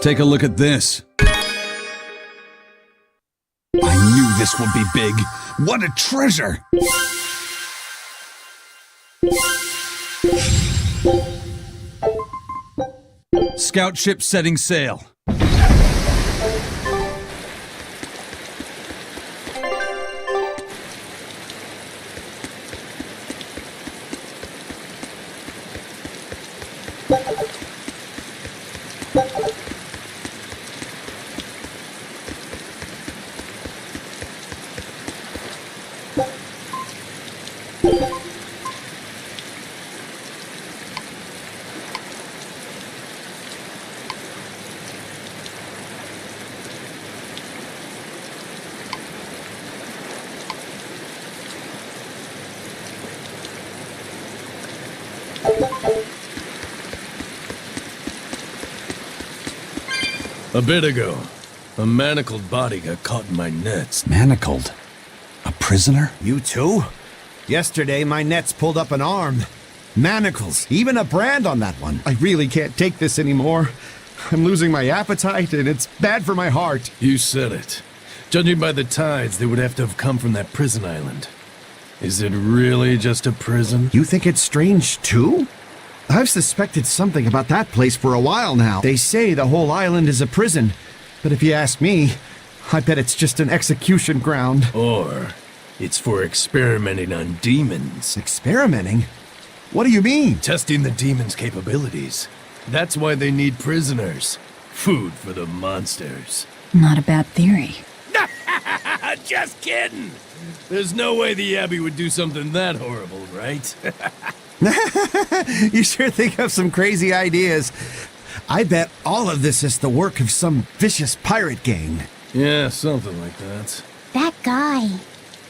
Take a look at this. I knew this would be big. What a treasure! Scout ship setting sail. A bit ago, a manacled body got caught in my nets. Manacled? A prisoner? You too? Yesterday, my nets pulled up an arm. Manacles, even a brand on that one. I really can't take this anymore. I'm losing my appetite, and it's bad for my heart. You said it. Judging by the tides, they would have to have come from that prison island. Is it really just a prison? You think it's strange, too? I've suspected something about that place for a while now. They say the whole island is a prison, but if you ask me, I bet it's just an execution ground. Or it's for experimenting on demons. Experimenting? What do you mean? Testing the demons' capabilities. That's why they need prisoners. Food for the monsters. Not a bad theory. Just kidding! There's no way the Abbey would do something that horrible, right? You sure think of some crazy ideas. I bet all of this is the work of some vicious pirate gang. Yeah, something like that. That guy,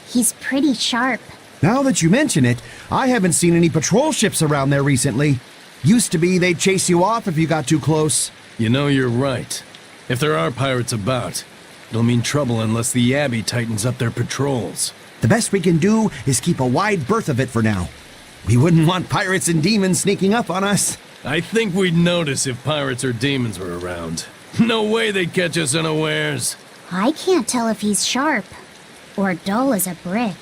he's pretty sharp. Now that you mention it, I haven't seen any patrol ships around there recently. Used to be they'd chase you off if you got too close. You know, you're right. If there are pirates about, it'll mean trouble unless the Abbey tightens up their patrols. The best we can do is keep a wide berth of it for now. We wouldn't want pirates and demons sneaking up on us. I think we'd notice if pirates or demons were around. No way they'd catch us unawares. I can't tell if he's sharp or dull as a brick.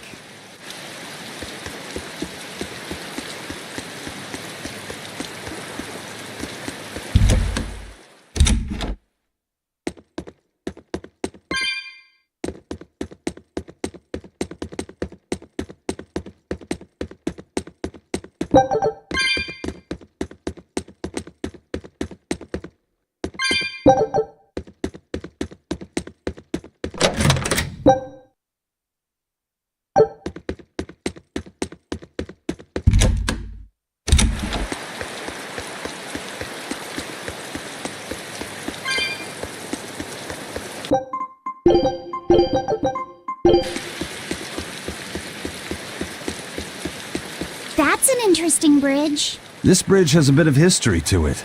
That's an interesting bridge. This bridge has a bit of history to it.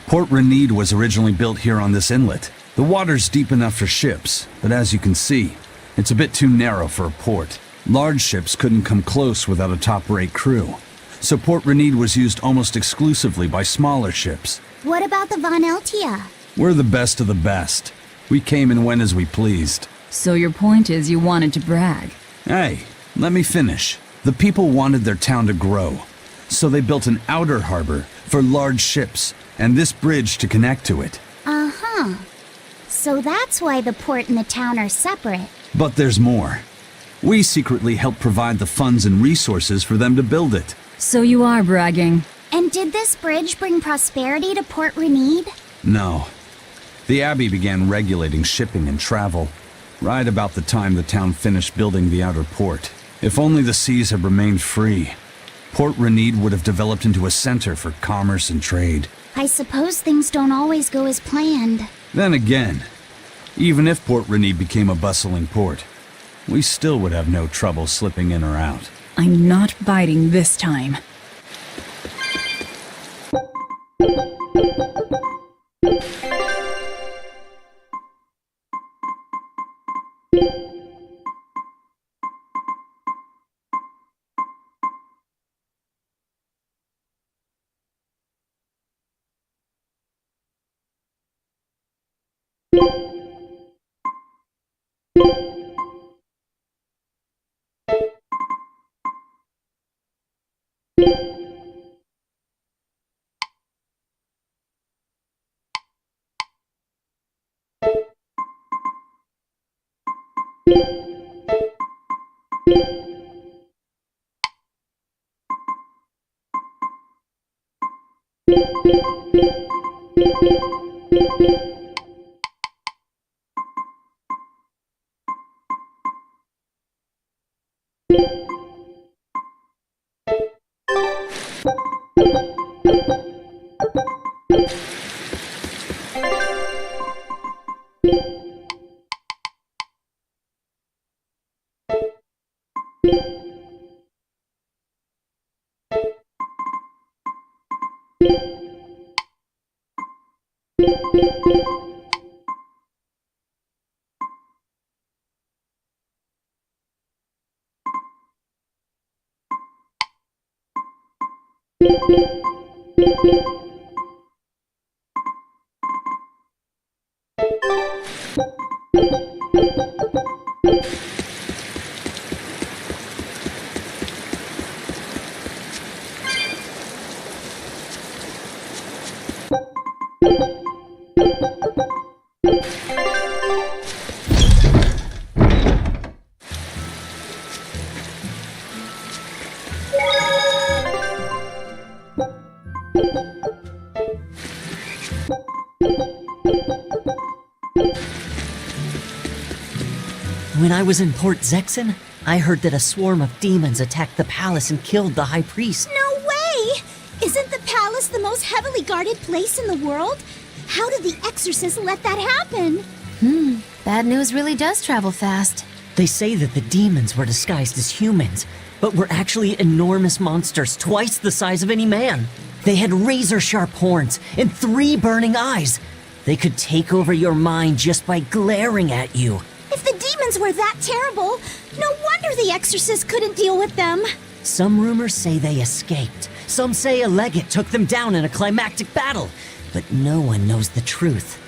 Port Renede was originally built here on this inlet. The water's deep enough for ships, but as you can see, it's a bit too narrow for a port. Large ships couldn't come close without a top-rate crew, so Port Renede was used almost exclusively by smaller ships. What about the Von Eltia? We're the best of the best. We came and went as we pleased. So your point is you wanted to brag. Hey, let me finish. The people wanted their town to grow, so they built an outer harbor for large ships, and this bridge to connect to it. Uh-huh. So that's why the port and the town are separate. But there's more. We secretly helped provide the funds and resources for them to build it. So you are bragging. And did this bridge bring prosperity to Port Renede? No. The Abbey began regulating shipping and travel, right about the time the town finished building the outer port. If only the seas had remained free, Port Renede would have developed into a center for commerce and trade. I suppose things don't always go as planned. Then again, even if Port Renede became a bustling port, we still would have no trouble slipping in or out. I'm not biting this time. When I was in Port Zexen, I heard that a swarm of demons attacked the palace and killed the High Priest. No way! Isn't the palace the most heavily guarded place in the world? How did the exorcist let that happen? Bad news really does travel fast. They say that the demons were disguised as humans, but were actually enormous monsters twice the size of any man. They had razor-sharp horns and 3 burning eyes. They could take over your mind just by glaring at you. If the demons were that terrible, no wonder the exorcist couldn't deal with them. Some rumors say they escaped. Some say a legate took them down in a climactic battle. But no one knows the truth.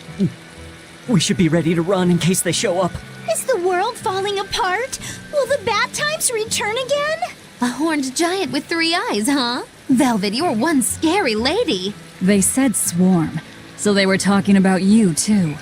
We should be ready to run in case they show up. Is the world falling apart? Will the bad times return again? A horned giant with 3 eyes, huh? Velvet, you're one scary lady. They said swarm, so they were talking about you, too.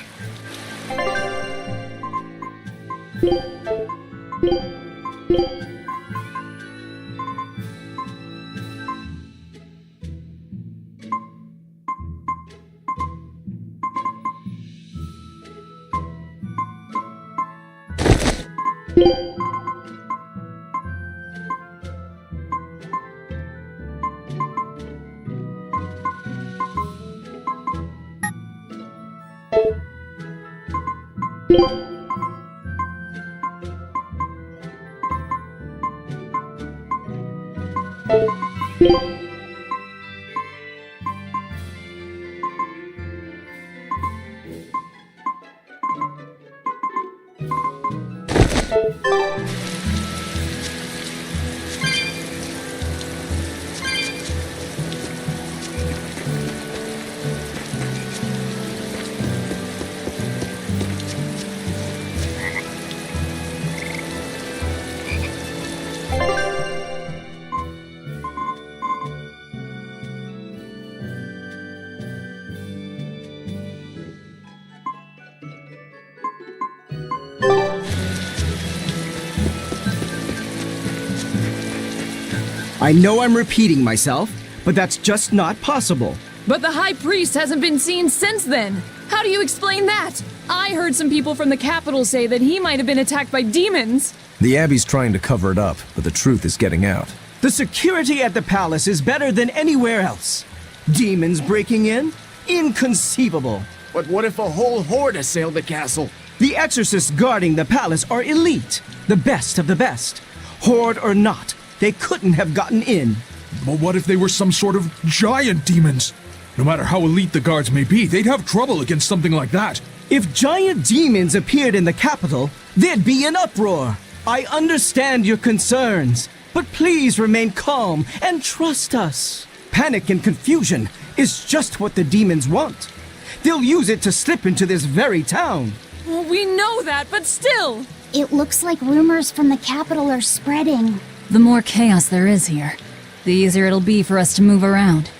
I know I'm repeating myself, but that's just not possible. But the High Priest hasn't been seen since then. How do you explain that? I heard some people from the capital say that he might have been attacked by demons. The Abbey's trying to cover it up, but the truth is getting out. The security at the palace is better than anywhere else. Demons breaking in? Inconceivable. But what if a whole horde assailed the castle? The exorcists guarding the palace are elite, the best of the best. Horde or not, they couldn't have gotten in. But what if they were some sort of giant demons? No matter how elite the guards may be, they'd have trouble against something like that. If giant demons appeared in the capital, there'd be an uproar. I understand your concerns, but please remain calm and trust us. Panic and confusion is just what the demons want. they'll use it to slip into this very town. Well, we know that, but still! It looks like rumors from the capital are spreading. The more chaos there is here, the easier it'll be for us to move around.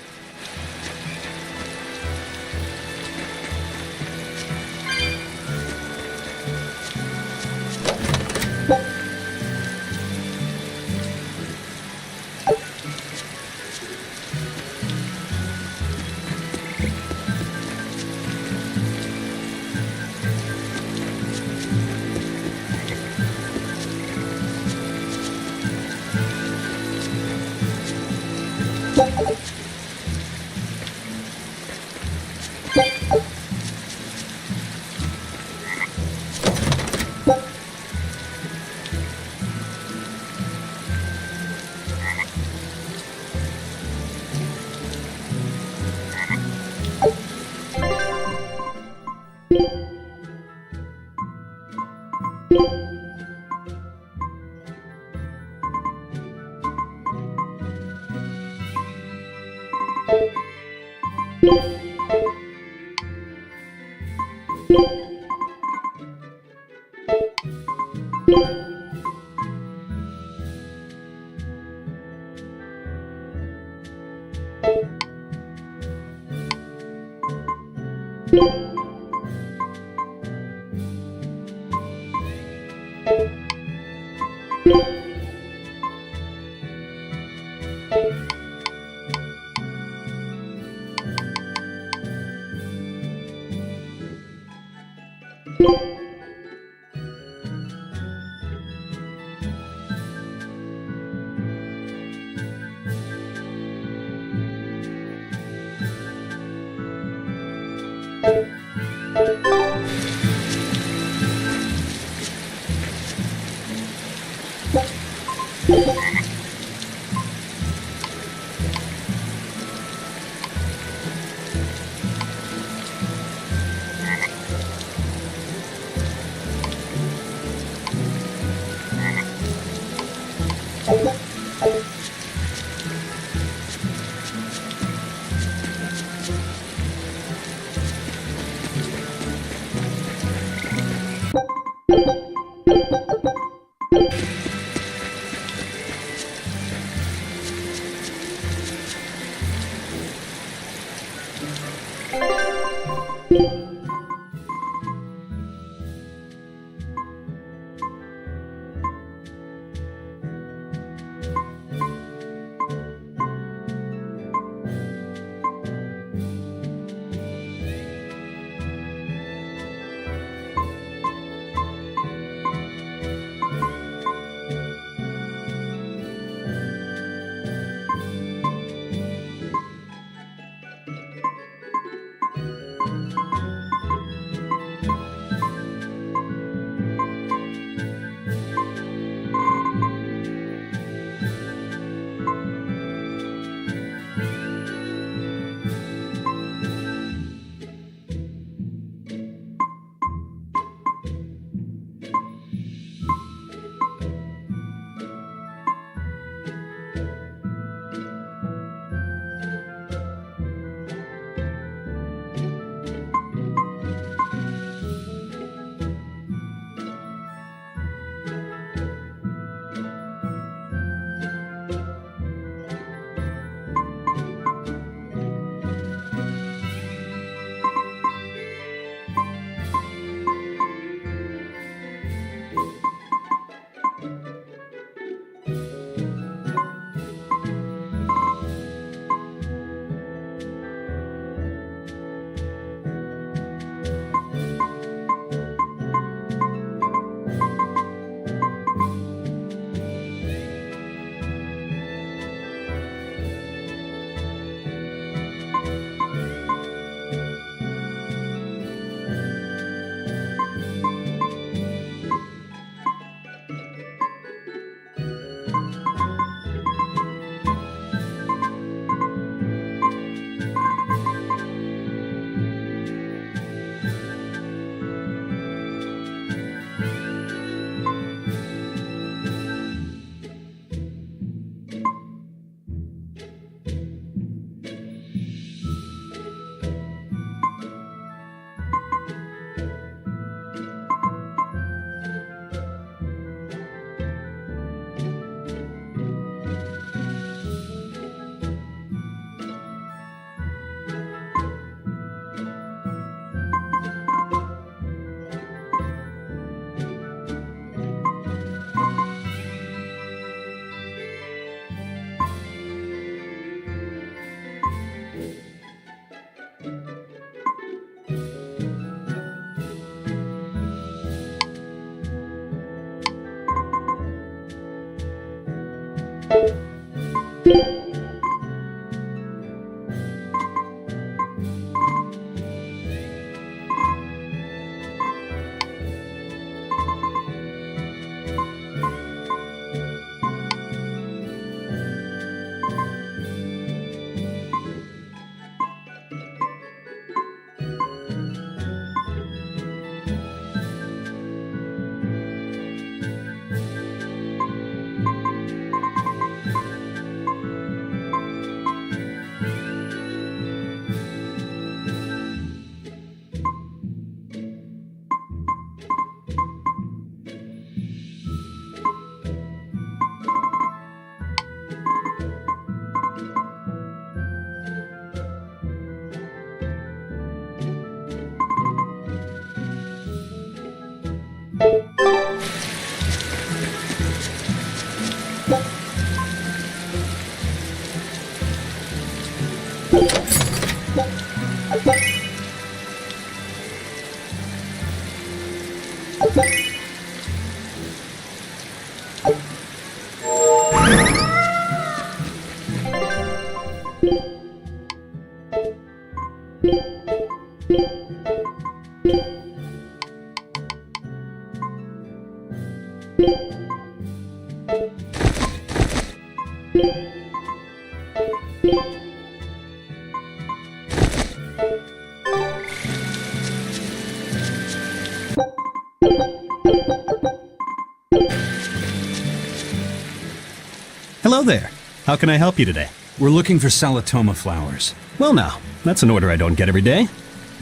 Hello there. How can I help you today? We're looking for Salatoma flowers. Well now, that's an order I don't get every day.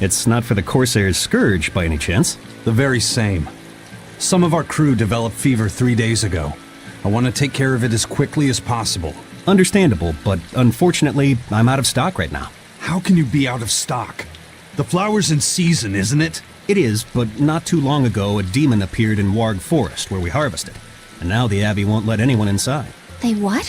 It's not for the Corsair's Scourge by any chance. The very same. Some of our crew developed fever 3 days ago. I want to take care of it as quickly as possible. Understandable, but unfortunately, I'm out of stock right now. How can you be out of stock? The flower's in season, isn't it? It is, but not too long ago, a demon appeared in Warg Forest where we harvested. And now the Abbey won't let anyone inside. They what?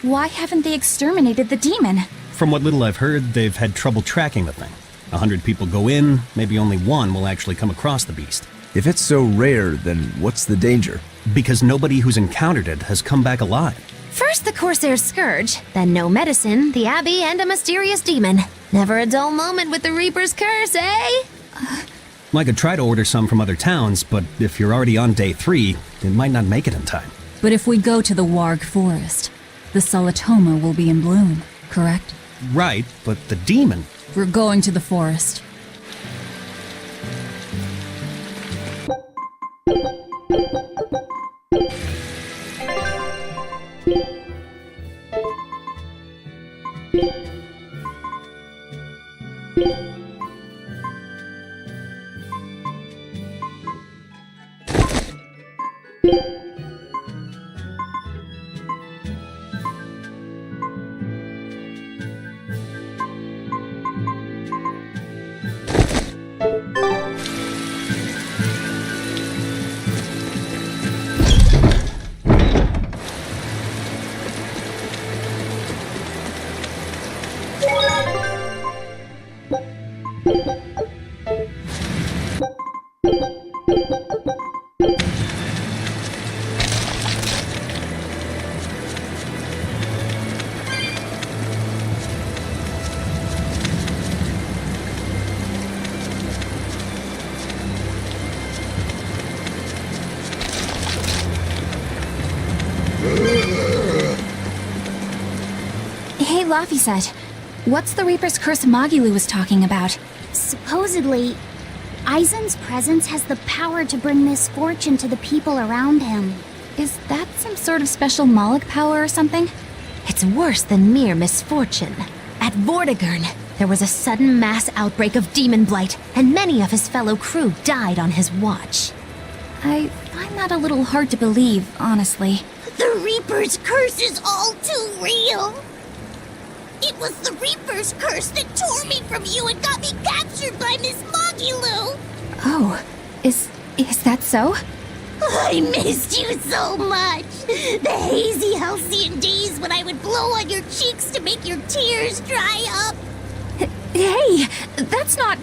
Why haven't they exterminated the demon? From what little I've heard, they've had trouble tracking the thing. 100 people go in, maybe only one will actually come across the beast. If it's so rare, then what's the danger? Because nobody who's encountered it has come back alive. First the Corsair's Scourge, then no medicine, the Abbey, and a mysterious demon. Never a dull moment with the Reaper's Curse, eh? I could try to order some from other towns, but if you're already on day 3, it might not make it in time. But if we go to the Warg Forest, the Salatoma will be in bloom, correct? Right, but the demon... We're going to the forest. Hey, Laphicet, what's the Reaper's Curse Magilu was talking about? Supposedly, Eisen's presence has the power to bring misfortune to the people around him. Is that some sort of special Moloch power or something? It's worse than mere misfortune. At Vortigern, there was a sudden mass outbreak of demon blight, and many of his fellow crew died on his watch. I find that a little hard to believe, honestly. The Reaper's Curse is all too real! It was the Reaper's Curse that tore me from you and got me captured by Miss Magilu! Oh, is that so? I missed you so much! The hazy halcyon days when I would blow on your cheeks to make your tears dry up! Hey, that's not...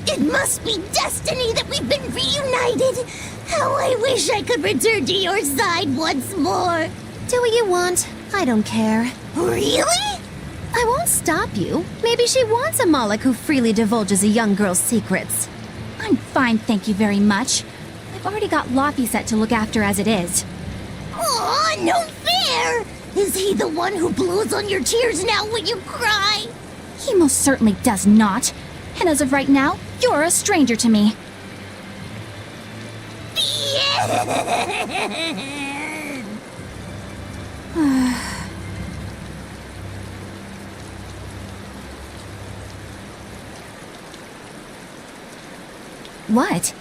It must be destiny that we've been reunited! How I wish I could return to your side once more! Do what you want. I don't care. Really? I won't stop you. Maybe she wants a Moloch who freely divulges a young girl's secrets. I'm fine, thank you very much. I've already got Laphicet to look after as it is. Aw, no fair! Is he the one who blows on your tears now when you cry? He most certainly does not. And as of right now, you're a stranger to me. What?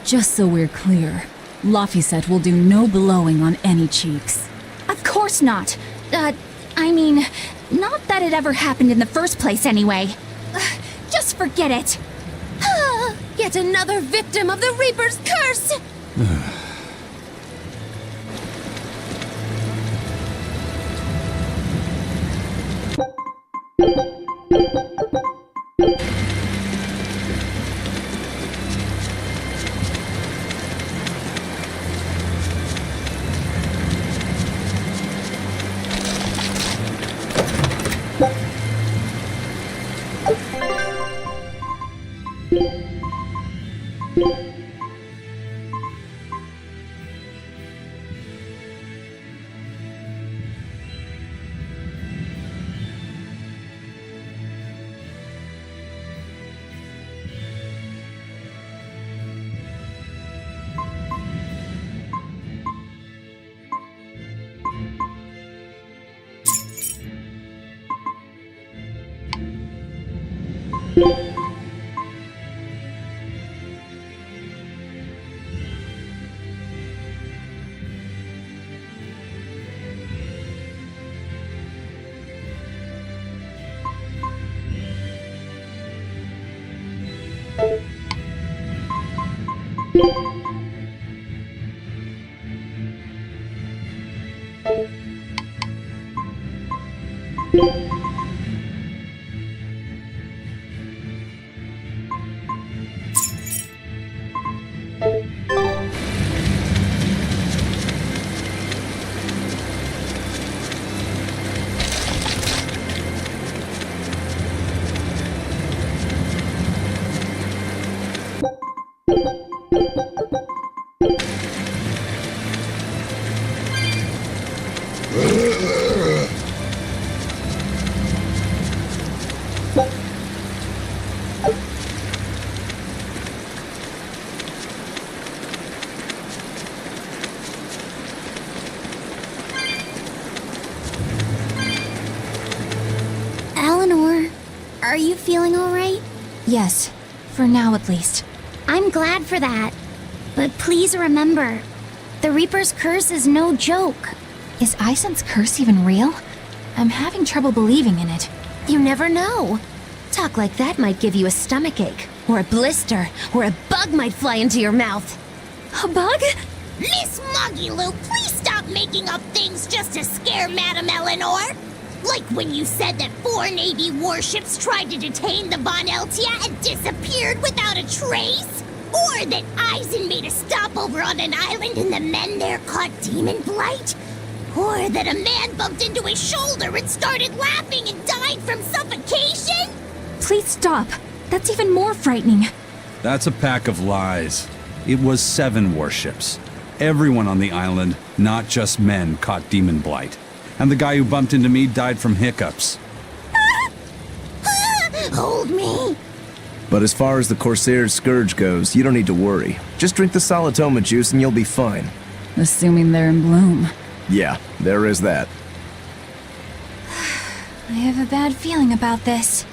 Just so we're clear, Laphicet will do no blowing on any cheeks. Of course not. I mean, not that it ever happened in the first place anyway. Just forget it. Yet another victim of the Reaper's curse! Are you feeling alright? Yes, for now at least. I'm glad for that. But please remember, the Reaper's curse is no joke. Is Isen's curse even real? I'm having trouble believing in it. You never know. Talk like that might give you a stomachache, or a blister, or a bug might fly into your mouth. A bug? Miss Moggy-Lou, please stop making up things just to scare Madame Eleanor. Like when you said that 4 Navy warships tried to detain the Von Eltia and disappeared without a trace? Or that Eisen made a stopover on an island and the men there caught demon blight? Or that a man bumped into his shoulder and started laughing and died from suffocation? Please stop. That's even more frightening. That's a pack of lies. It was 7 warships. Everyone on the island, not just men, caught demon blight. And the guy who bumped into me died from hiccups. Hold me. But as far as the Corsair's Scourge goes, you don't need to worry. Just drink the Solitoma juice and you'll be fine. Assuming they're in bloom. Yeah, there is that. I have a bad feeling about this.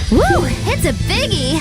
Woo! It's a biggie!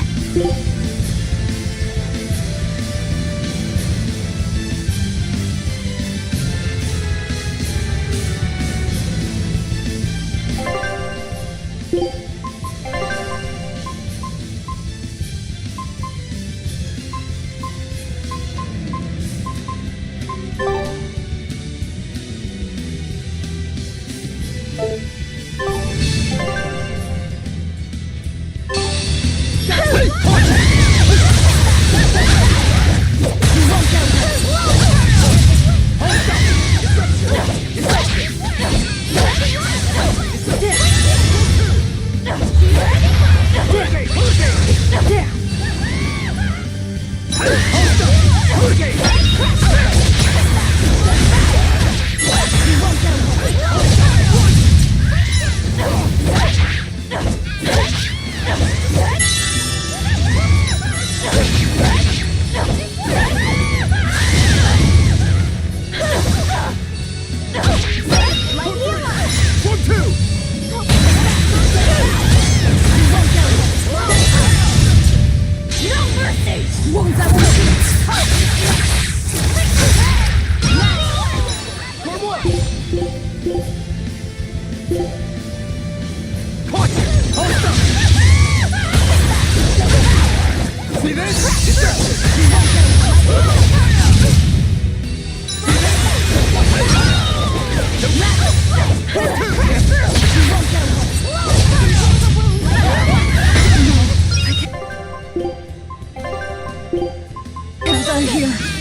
Can't die here.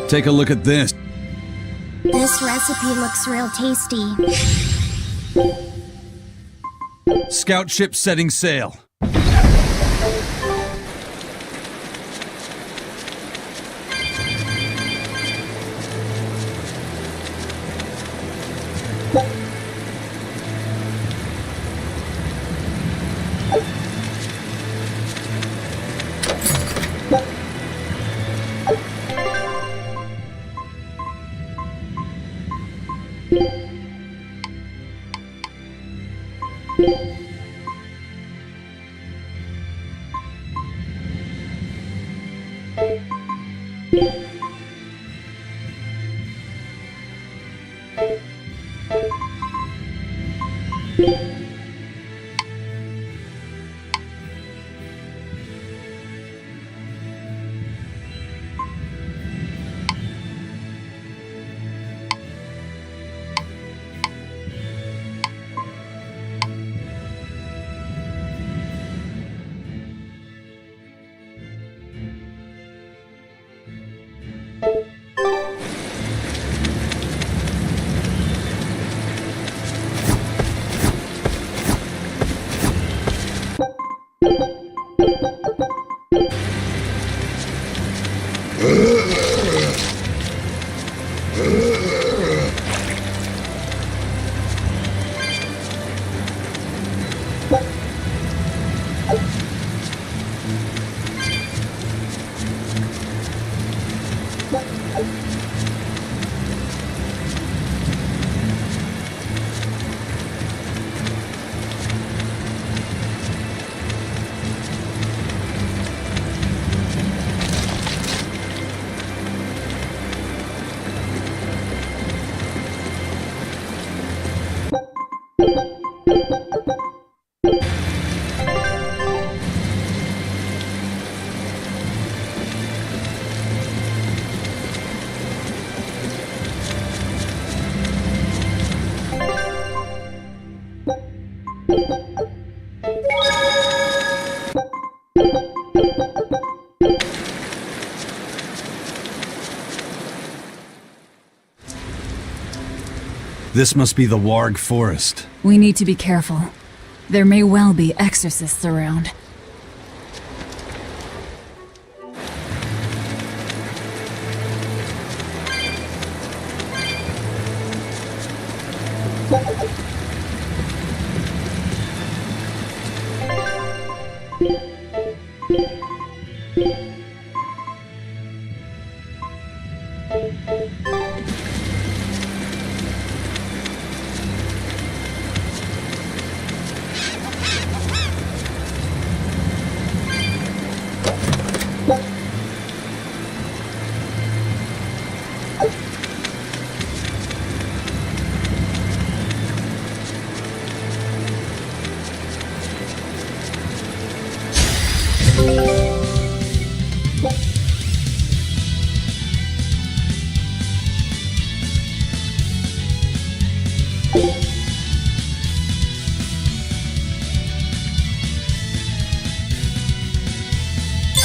Take a look at this. This recipe looks real tasty. Scout ship setting sail. This must be the Warg Forest. We need to be careful. There may well be exorcists around.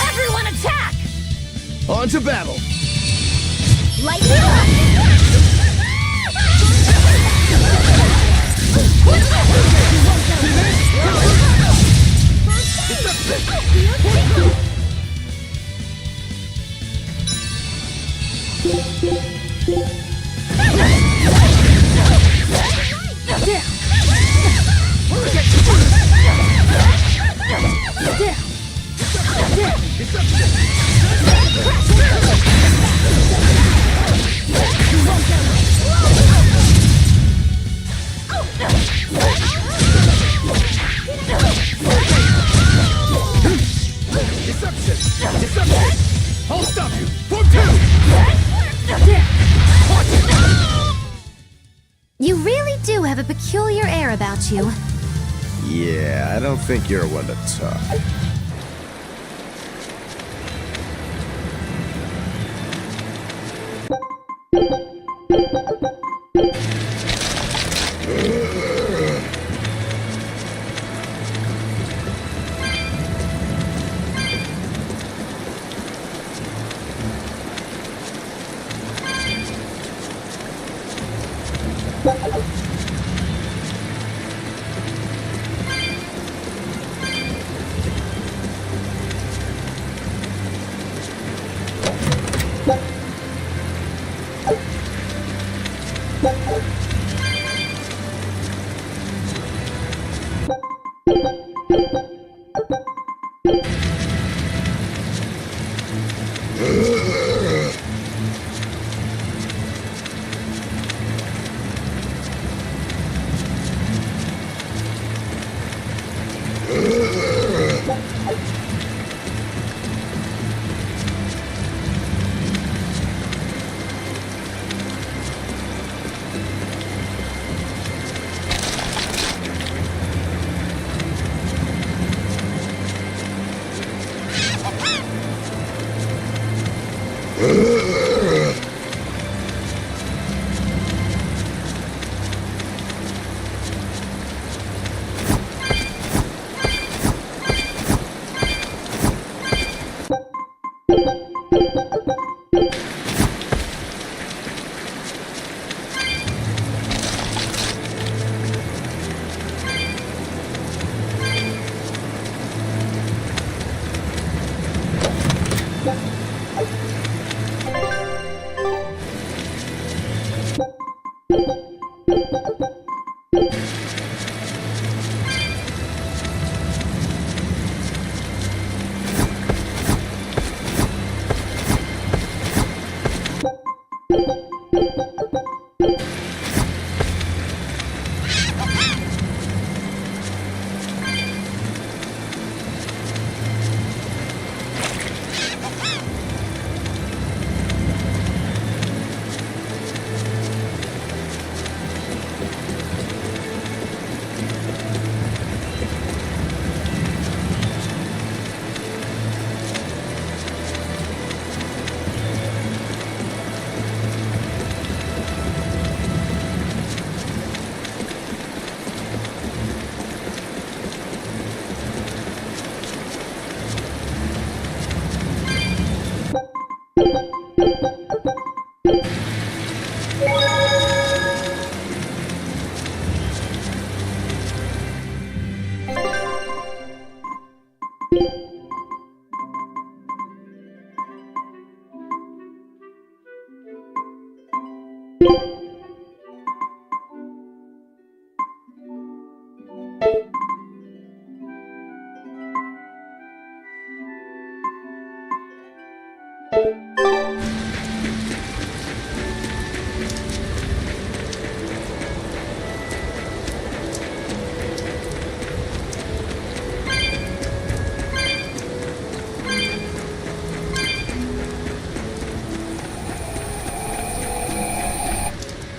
Everyone attack! On to battle! I'll stop you! You really do have a peculiar air about you. Yeah, I don't think you're one to talk.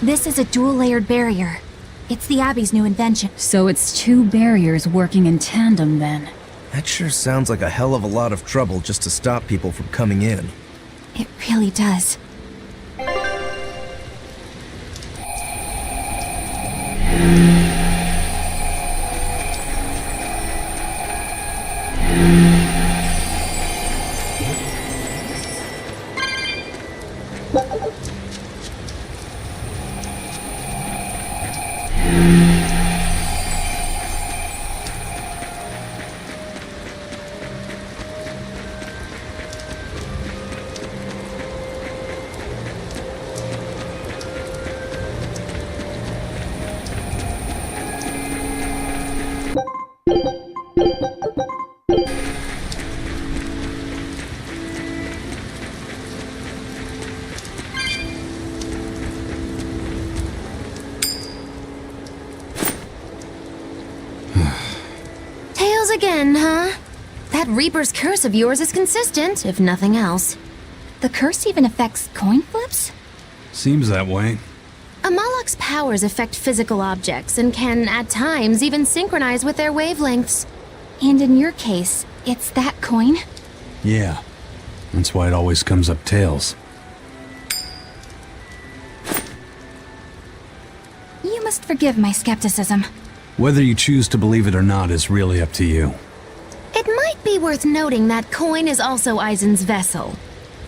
This is a dual-layered barrier. It's the Abbey's new invention. So it's two barriers working in tandem then. That sure sounds like a hell of a lot of trouble just to stop people from coming in. It really does. Again, huh? That Reaper's curse of yours is consistent, if nothing else. The curse even affects coin flips? Seems that way. Amalok's powers affect physical objects and can, at times, even synchronize with their wavelengths. And in your case, it's that coin? Yeah. That's why it always comes up tails. You must forgive my skepticism. Whether you choose to believe it or not is really up to you. It might be worth noting that coin is also Eisen's vessel.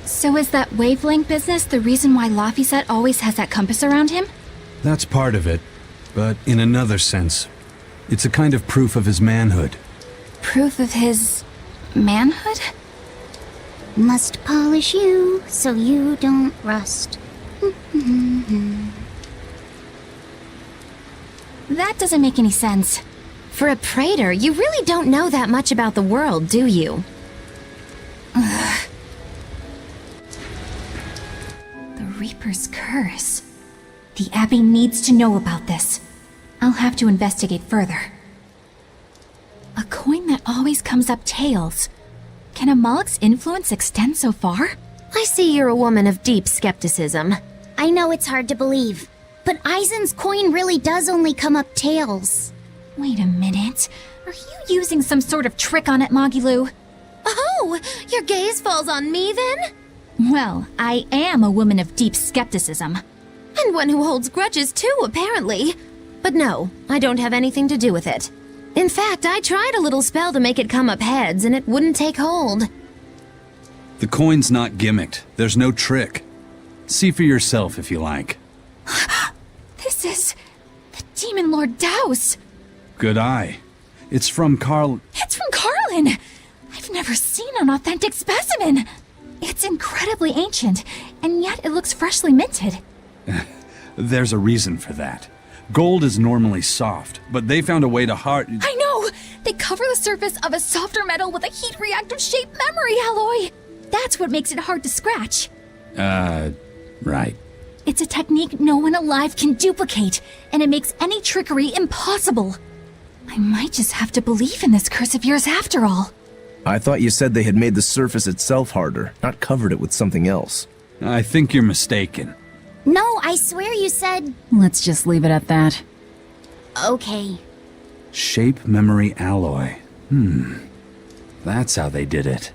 So is that wavelength business the reason why Laphicet always has that compass around him? That's part of it, but in another sense, it's a kind of proof of his manhood. Proof of his manhood? Must polish you so you don't rust. That doesn't make any sense. For a praetor, you really don't know that much about the world, do you? Ugh. The Reaper's curse. The Abbey needs to know about this. I'll have to investigate further. A coin that always comes up tails. Can a Moloch's influence extend so far? I see you're a woman of deep skepticism. I know it's hard to believe, but Eisen's coin really does only come up tails. Wait a minute. Are you using some sort of trick on it, Magilu? Oh, your gaze falls on me then? Well, I am a woman of deep skepticism. And one who holds grudges too, apparently. But no, I don't have anything to do with it. In fact, I tried a little spell to make it come up heads, and it wouldn't take hold. The coin's not gimmicked. There's no trick. See for yourself if you like. This is the Demon Lord Daus. Good eye. It's from Carl... It's from Carlin! I've never seen an authentic specimen! It's incredibly ancient, and yet it looks freshly minted. There's a reason for that. Gold is normally soft, but they found a way to hard... I know! They cover the surface of a softer metal with a heat-reactive shaped memory alloy! That's what makes it hard to scratch. Right. It's a technique no one alive can duplicate, and it makes any trickery impossible. I might just have to believe in this curse of yours after all. I thought you said they had made the surface itself harder, not covered it with something else. I think you're mistaken. No, I swear you said... Let's just leave it at that. Okay. Shape memory alloy. That's how they did it.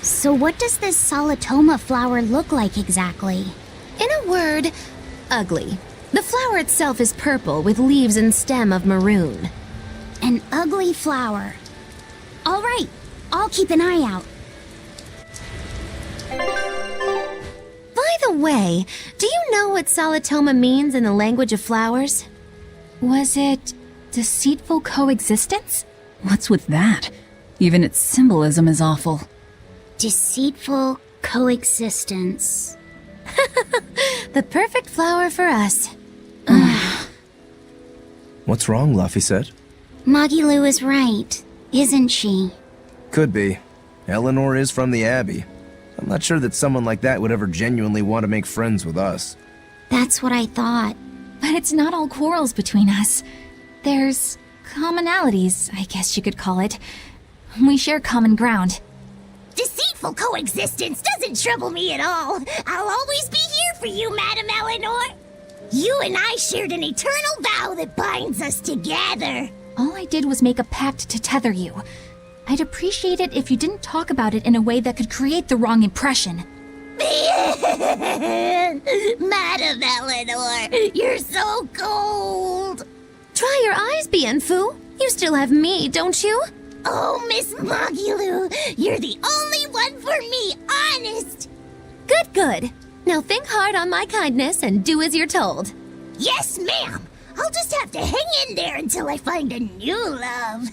So what does this Solitoma flower look like exactly? In a word, ugly. The flower itself is purple with leaves and stem of maroon. An ugly flower. All right, I'll keep an eye out. By the way, do you know what Solitoma means in the language of flowers? Was it deceitful coexistence? What's with that? Even its symbolism is awful. Deceitful coexistence. The perfect flower for us. What's wrong, Laphicet? Magilu is right, isn't she? Could be. Eleanor is from the Abbey. I'm not sure that someone like that would ever genuinely want to make friends with us. That's what I thought. But it's not all quarrels between us. There's commonalities, I guess you could call it. We share common ground. Deceitful coexistence doesn't trouble me at all. I'll always be here for you, Madam Eleanor. You and I shared an eternal vow that binds us together. All I did was make a pact to tether you. I'd appreciate it if you didn't talk about it in a way that could create the wrong impression. Madam Eleanor, you're so cold. Try your eyes, Bienfu. You still have me, don't you? Oh, Miss Magilu, you're the only one for me, honest. Good, good. Now think hard on my kindness and do as you're told. Yes, ma'am. I'll just have to hang in there until I find a new love.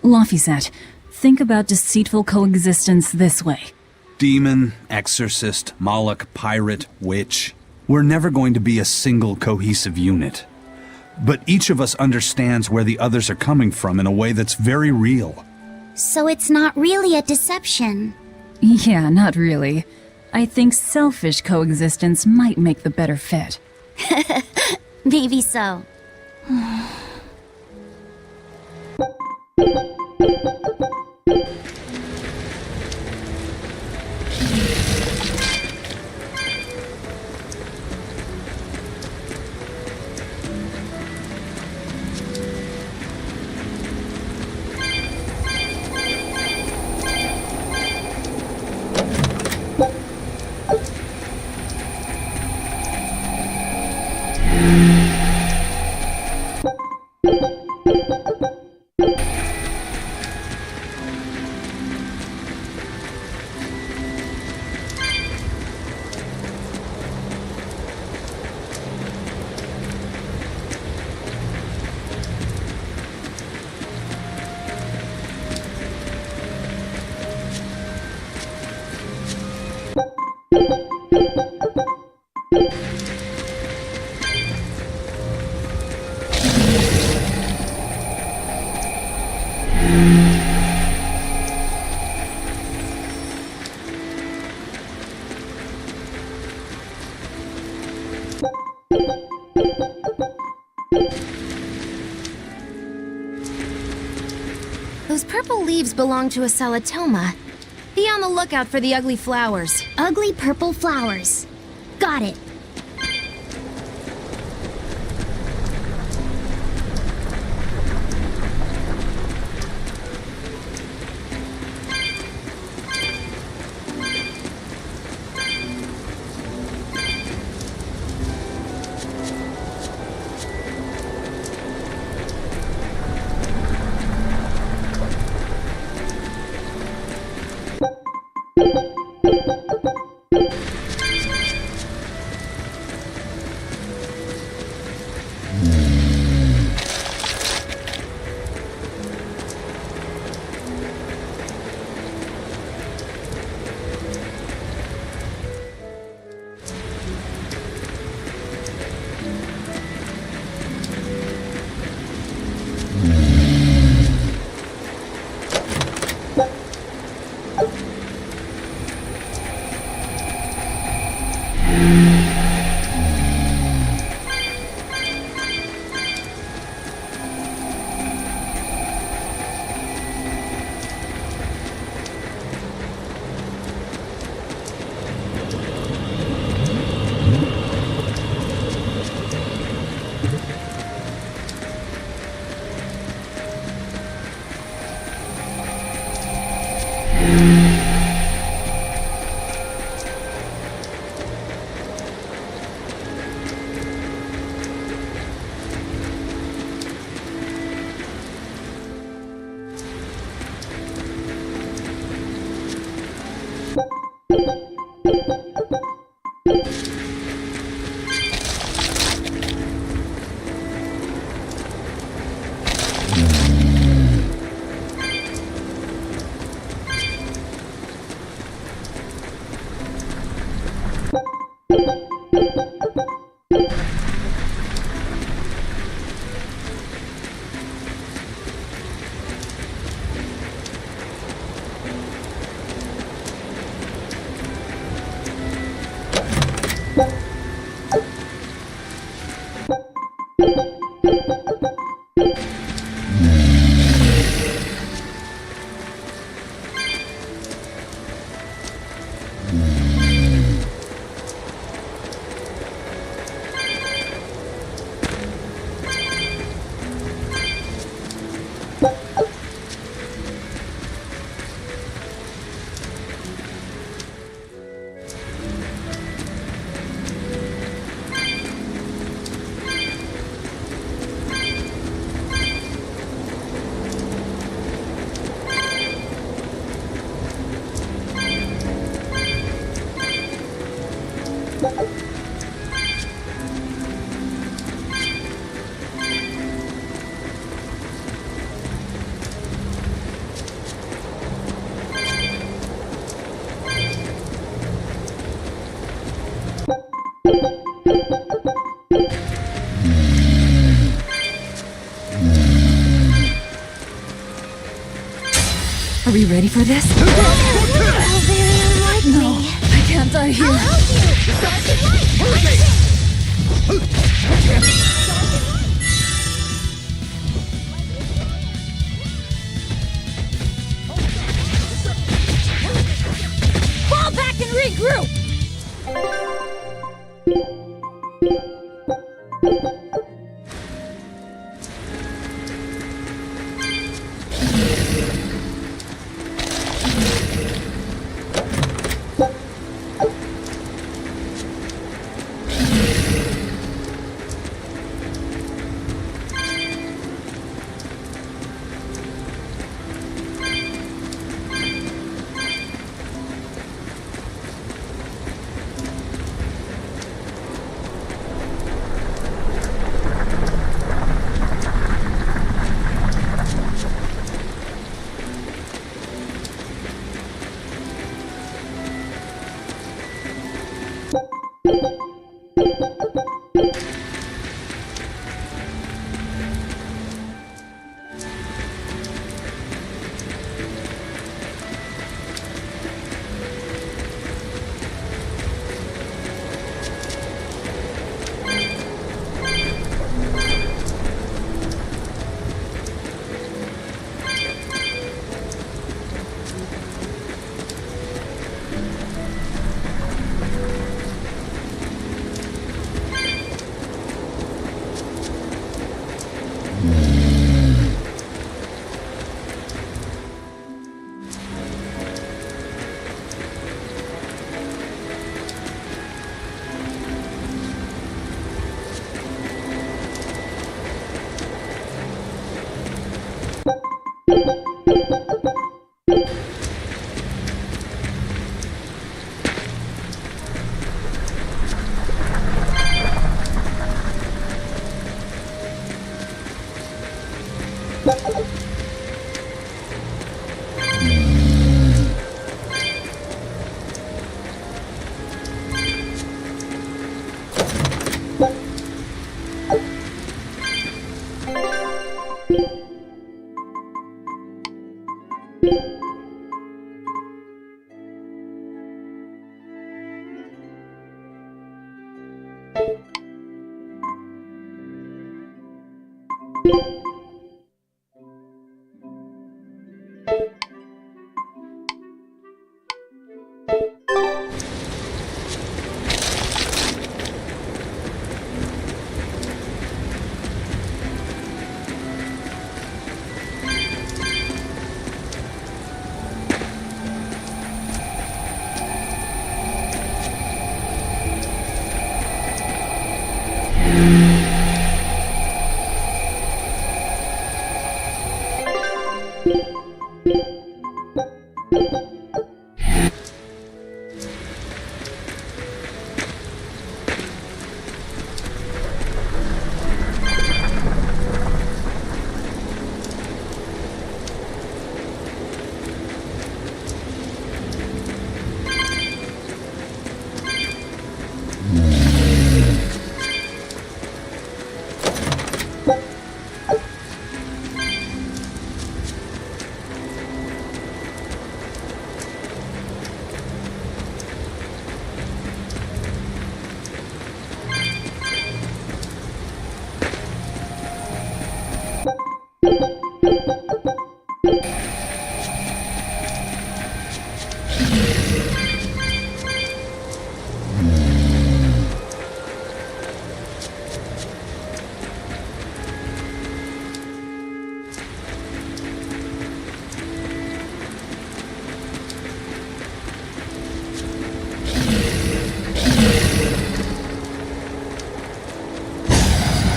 Laphicet, think about deceitful coexistence this way. Demon, exorcist, Moloch, pirate, witch. We're never going to be a single cohesive unit. but each of us understands where the others are coming from in a way that's very real. So it's not really a deception. Yeah, not really. I think selfish coexistence might make the better fit. Maybe so. Those purple leaves belong to a salatoma. Be on the lookout for the ugly flowers. Ugly purple flowers. Got it. Are we ready for this? How very unlike No, me. I can't die here. I'll help you! Sergeant Light! Fall back and regroup!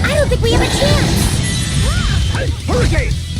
I don't think we have a chance! Hurricane!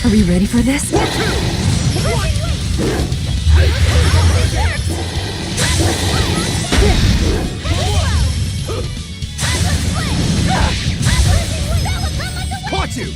Are we ready for this? Caught you!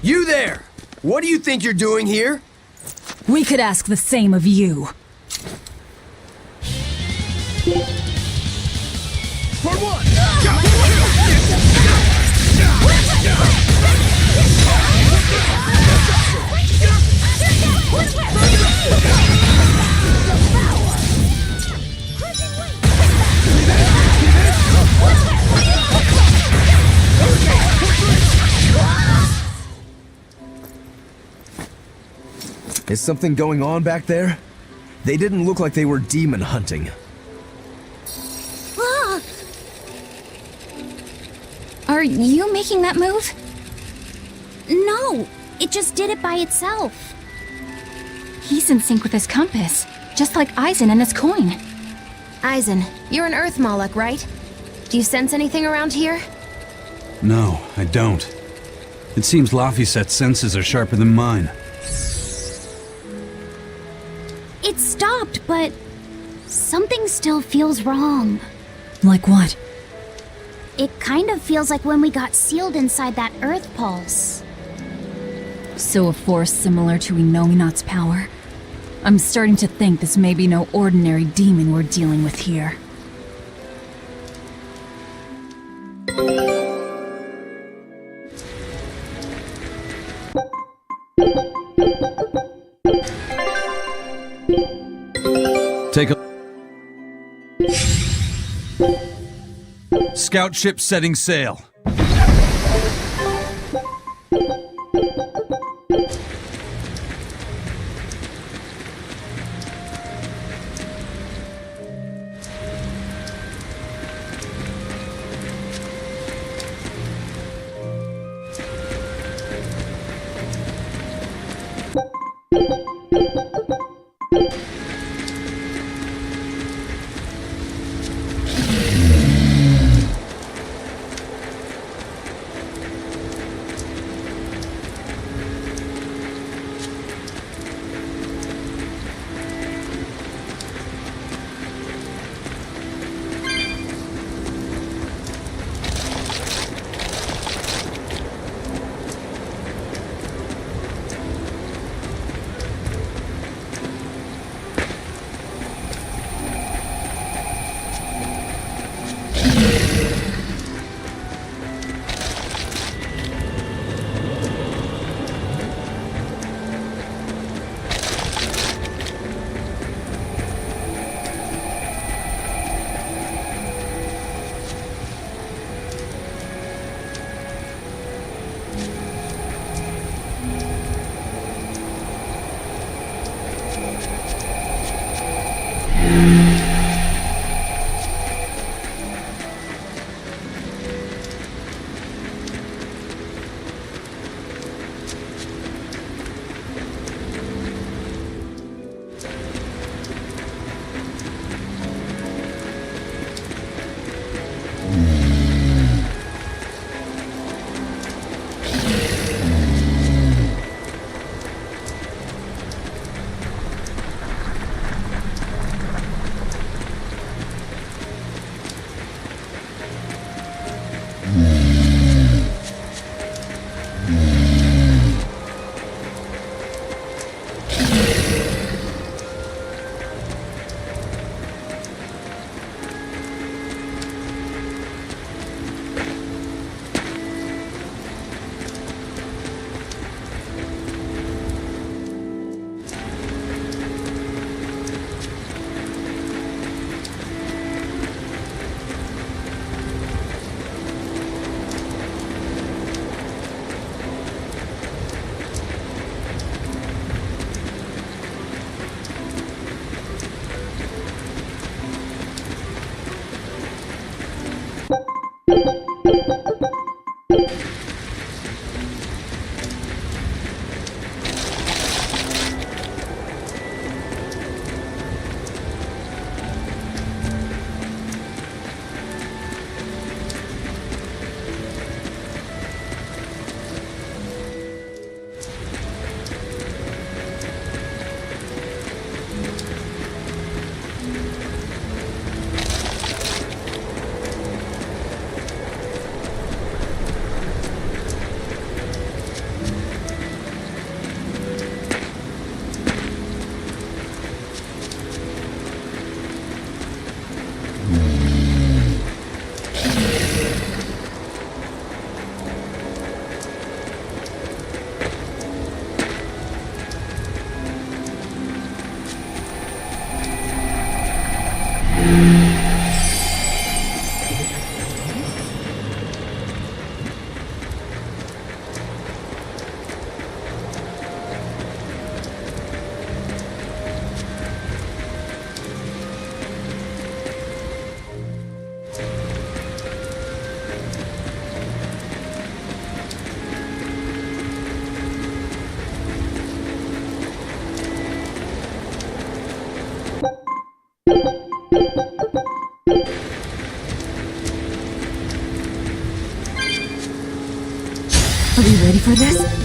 You there! What do you think you're doing here? We could ask the same of you. For one! Is something going on back there? They didn't look like they were demon hunting. Are you making that move? No, it just did it by itself. He's in sync with his compass, just like Eisen and his coin. Eisen, you're an Earth Moloch, right? Do you sense anything around here? No, I don't. It seems Laphicet's senses are sharper than mine. It stopped, but something still feels wrong. Like what? It kind of feels like when we got sealed inside that Earth Pulse. So a force similar to Inominat's power? I'm starting to think this may be no ordinary demon we're dealing with here. Take a... Scout ship setting sail. Are you ready for this?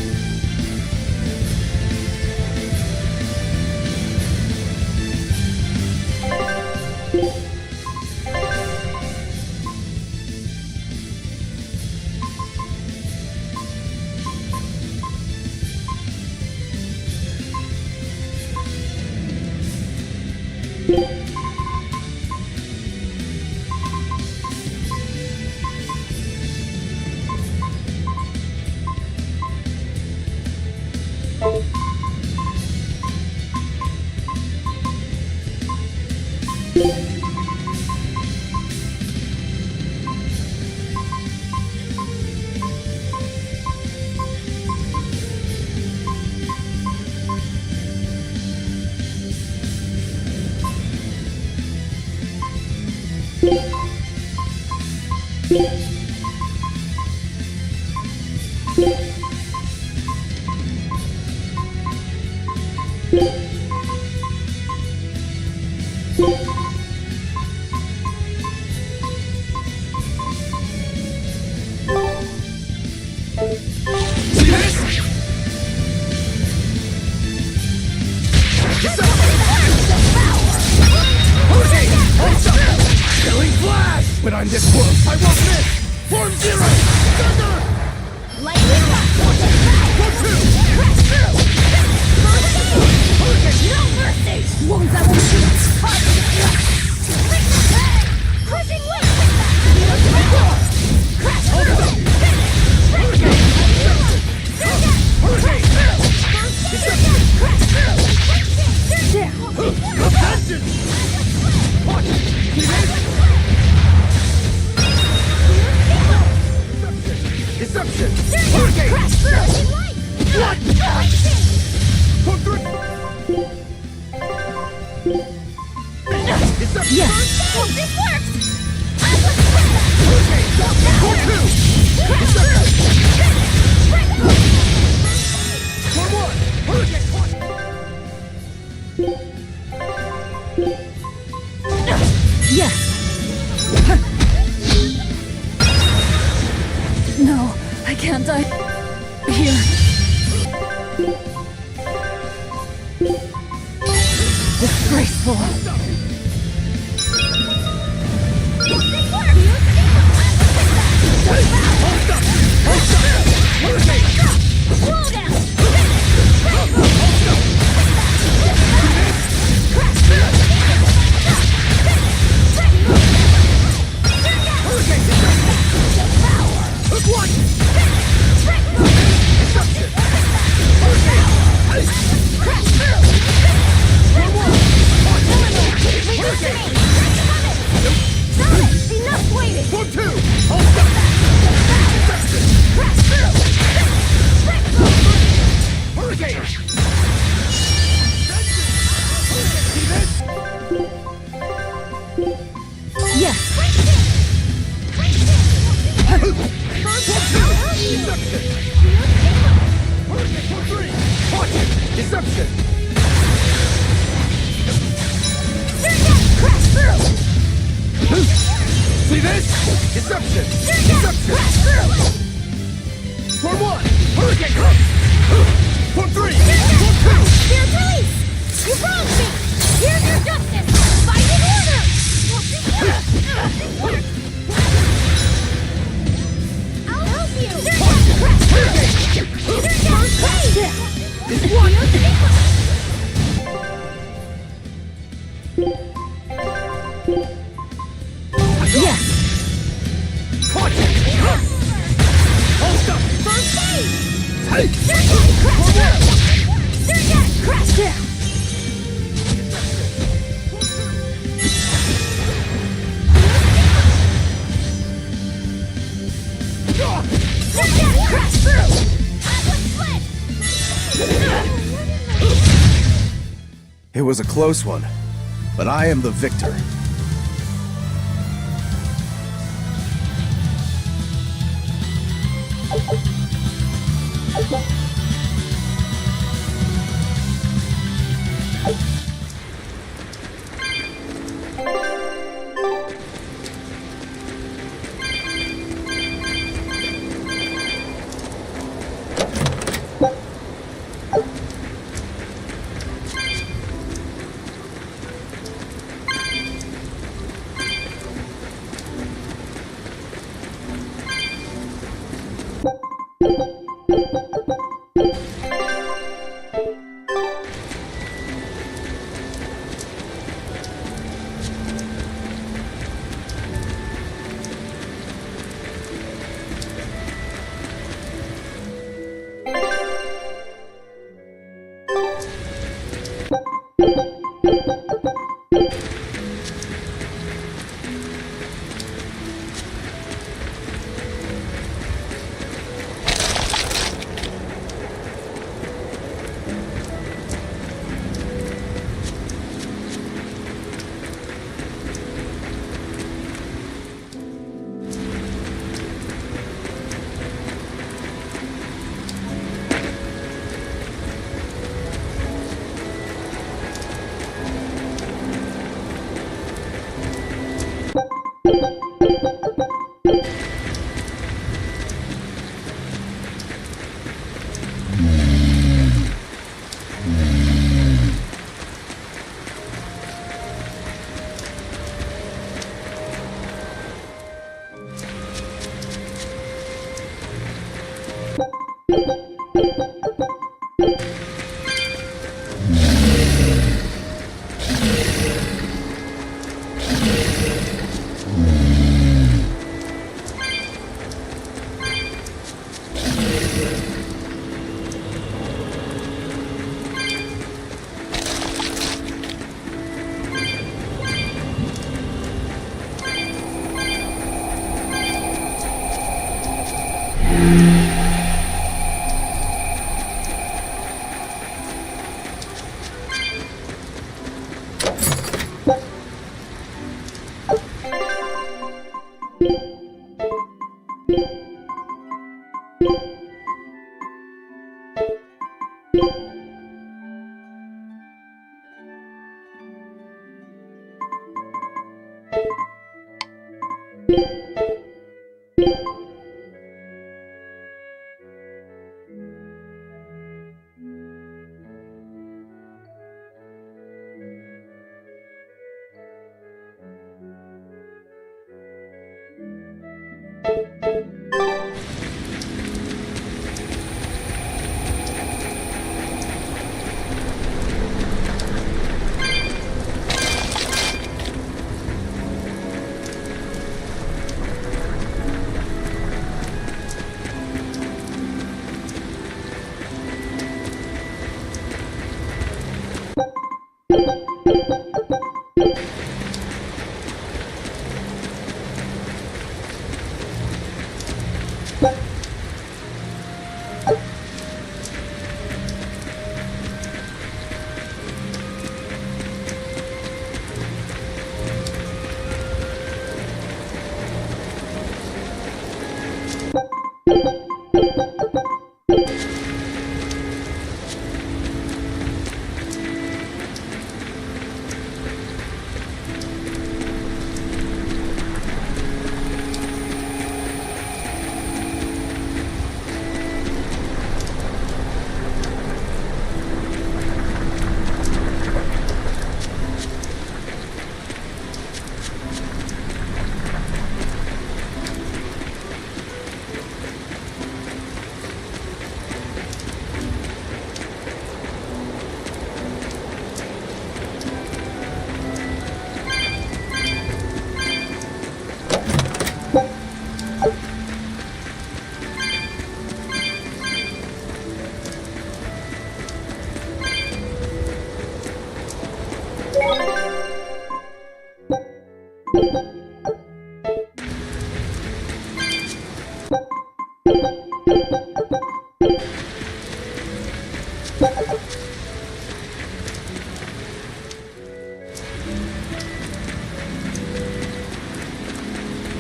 But I'm this close, I won't miss! Form zero! Thunder! Lightning rock! Go two! Crash through! No mercy! Wounds that will shoot! Crushing weight! Crash through! Deception! Crash through! What? Yes! Oh, this works! Yes! No, I can't die here. Disgraceful. Enough waiting! Deception! See this? Deception! Deception! Form 1! Hurricane Crunch! Form 3! Form 2! Spirit release! You wronged me! Here's your justice! Fight in order! I'll help you! It's one! Yes! Caught you! Hold up! First aid! Take! Crash down! Crash through! It was a close one, but I am the victor.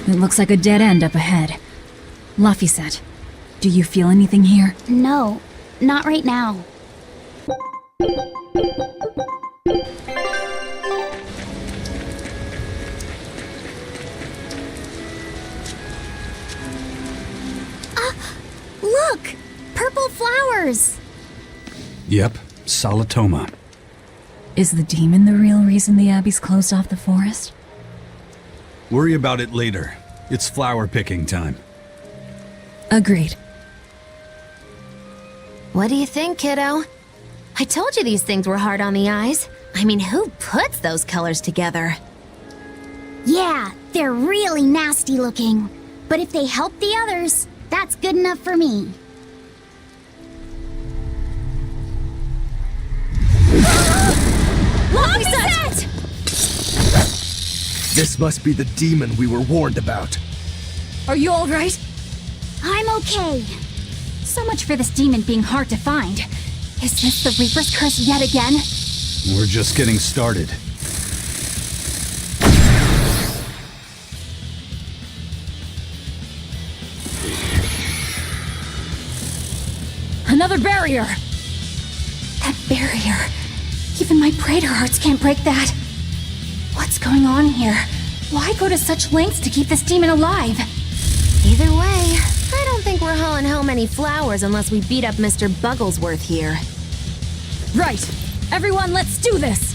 It looks like a dead end up ahead. Laphicet, do you feel anything here? No, not right now. Look! Purple flowers! Yep, Solitoma. Is the demon the real reason the Abbey's closed off the forest? Worry about it later. It's flower picking time. Agreed. What do you think, kiddo? I told you these things were hard on the eyes. I mean, who puts those colors together? Yeah, they're really nasty looking. But if they help the others, that's good enough for me. Laphicet! This must be the demon we were warned about. Are you alright? I'm okay. So much for this demon being hard to find. Is this the Reaper's curse yet again? We're just getting started. Another barrier! That barrier. Even my praetor hearts can't break that. What's going on here? Why go to such lengths to keep this demon alive? Either way, I don't think we're hauling home any flowers unless we beat up Mr. Bugglesworth here. Right! Everyone, let's do this!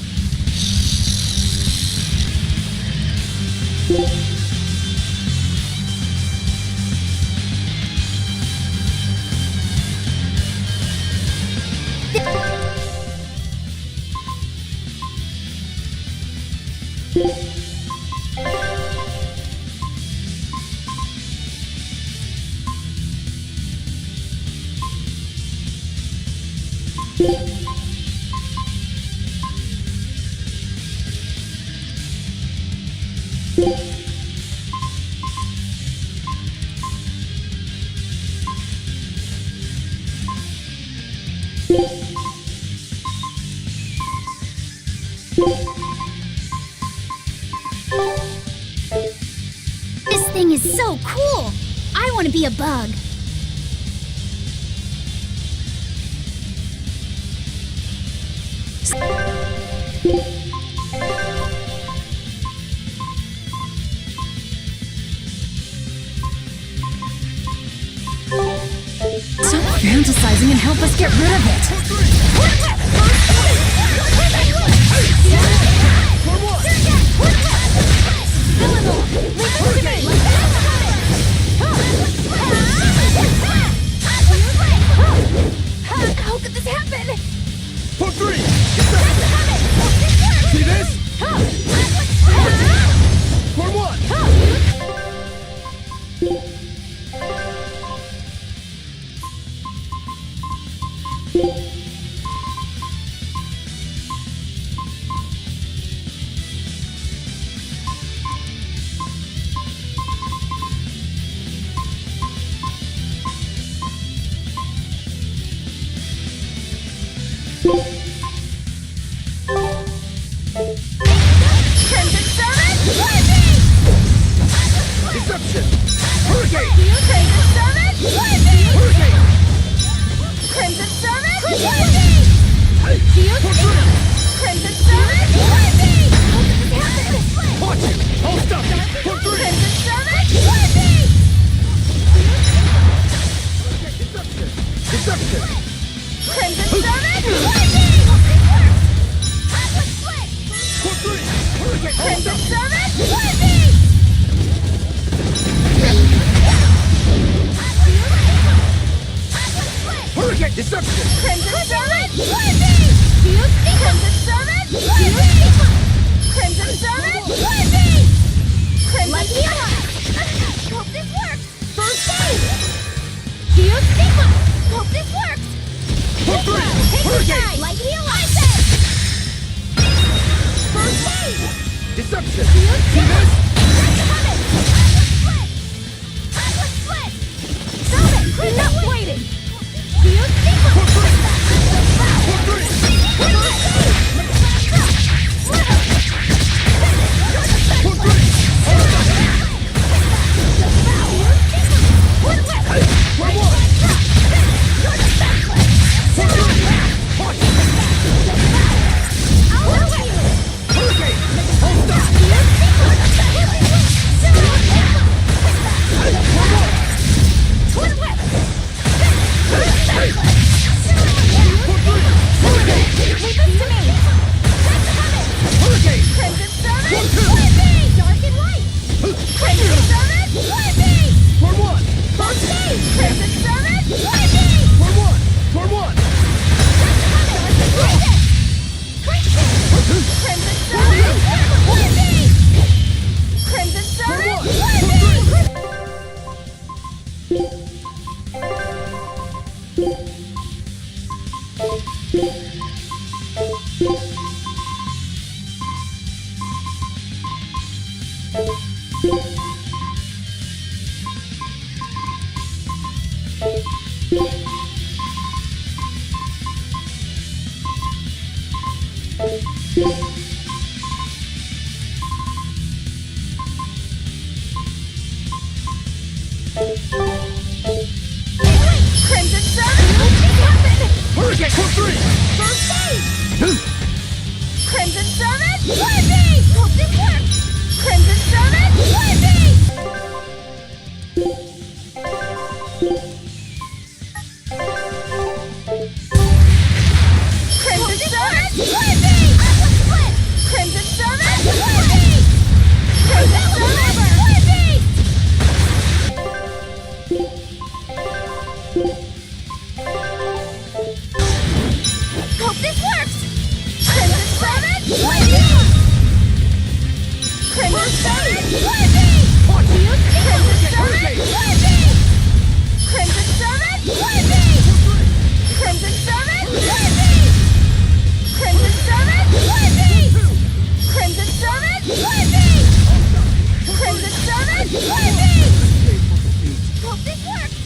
This thing is so cool! I want to be a bug. Stop fantasizing and help us get rid of it! How could this happen? For three! See this? For one! Crimson Servant, lightning! Deception! Hurricane! Crimson Servant, lightning! Hurricane! Crimson Servant, lightning! Crimson Servant, lightning! Watch it! I'll stop you! For 3! Crimson Servant, lightning! Deception! Crimson Servant, lightning! Atlas split! For 3! Hurricane! Crimson Servant, lightning! Hurricane! Deception! Crimson Servant, lightning! Crimson Servant, lightning! Crimson Servant, lightning! Crimson Servant! Hope this works! First aid! Shield Sigma! Hope this works! For 3! Hurricane! Light heal Isis! First aid! Deception! Shield See Sigma! this? Atlas split! Stop it! Enough waiting! Shield Sigma! For 3! For 3! For 3! For 1! Hurricane! Hold stop! Hurricane! Crimson Servant, 1, 2! lightning! Dark and light! Crimson Servant, lightning! For 1! First aid! Crimson Servant, lightning! For 1! For 1! Crimson Servant, lightning! Crimson Servant, lightning! Crimson Servant, what happened? Hurricane! For 3! First aid! Crimson Servant, lightning! Hope this works! Crimson Servant, lightning! Crimson Servant, lightning! Atlas split! Crimson Servant, lightning! Crimson Servant, lightning! Hope this works! Crimson Servant, lightning! Crimson Servant, lightning! Crimson Servant, lightning! Crimson Servant, lightning! Crimson Servant, lightning! Crimson Servant, lightning! Crimson Servant, lightning! Crimson Servant, lightning! Hope this works!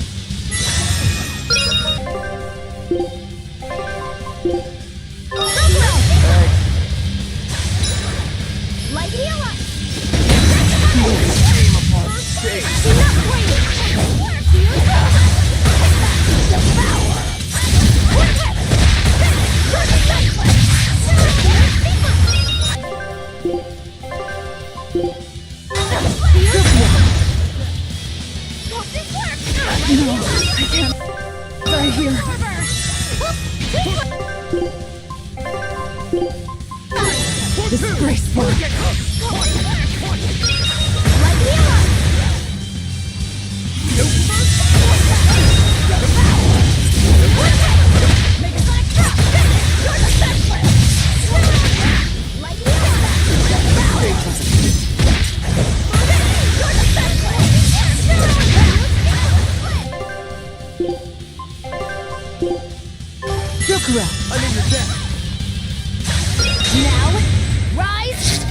Light heal us! Enough waiting! Right here. Disgraceful. Now, rise,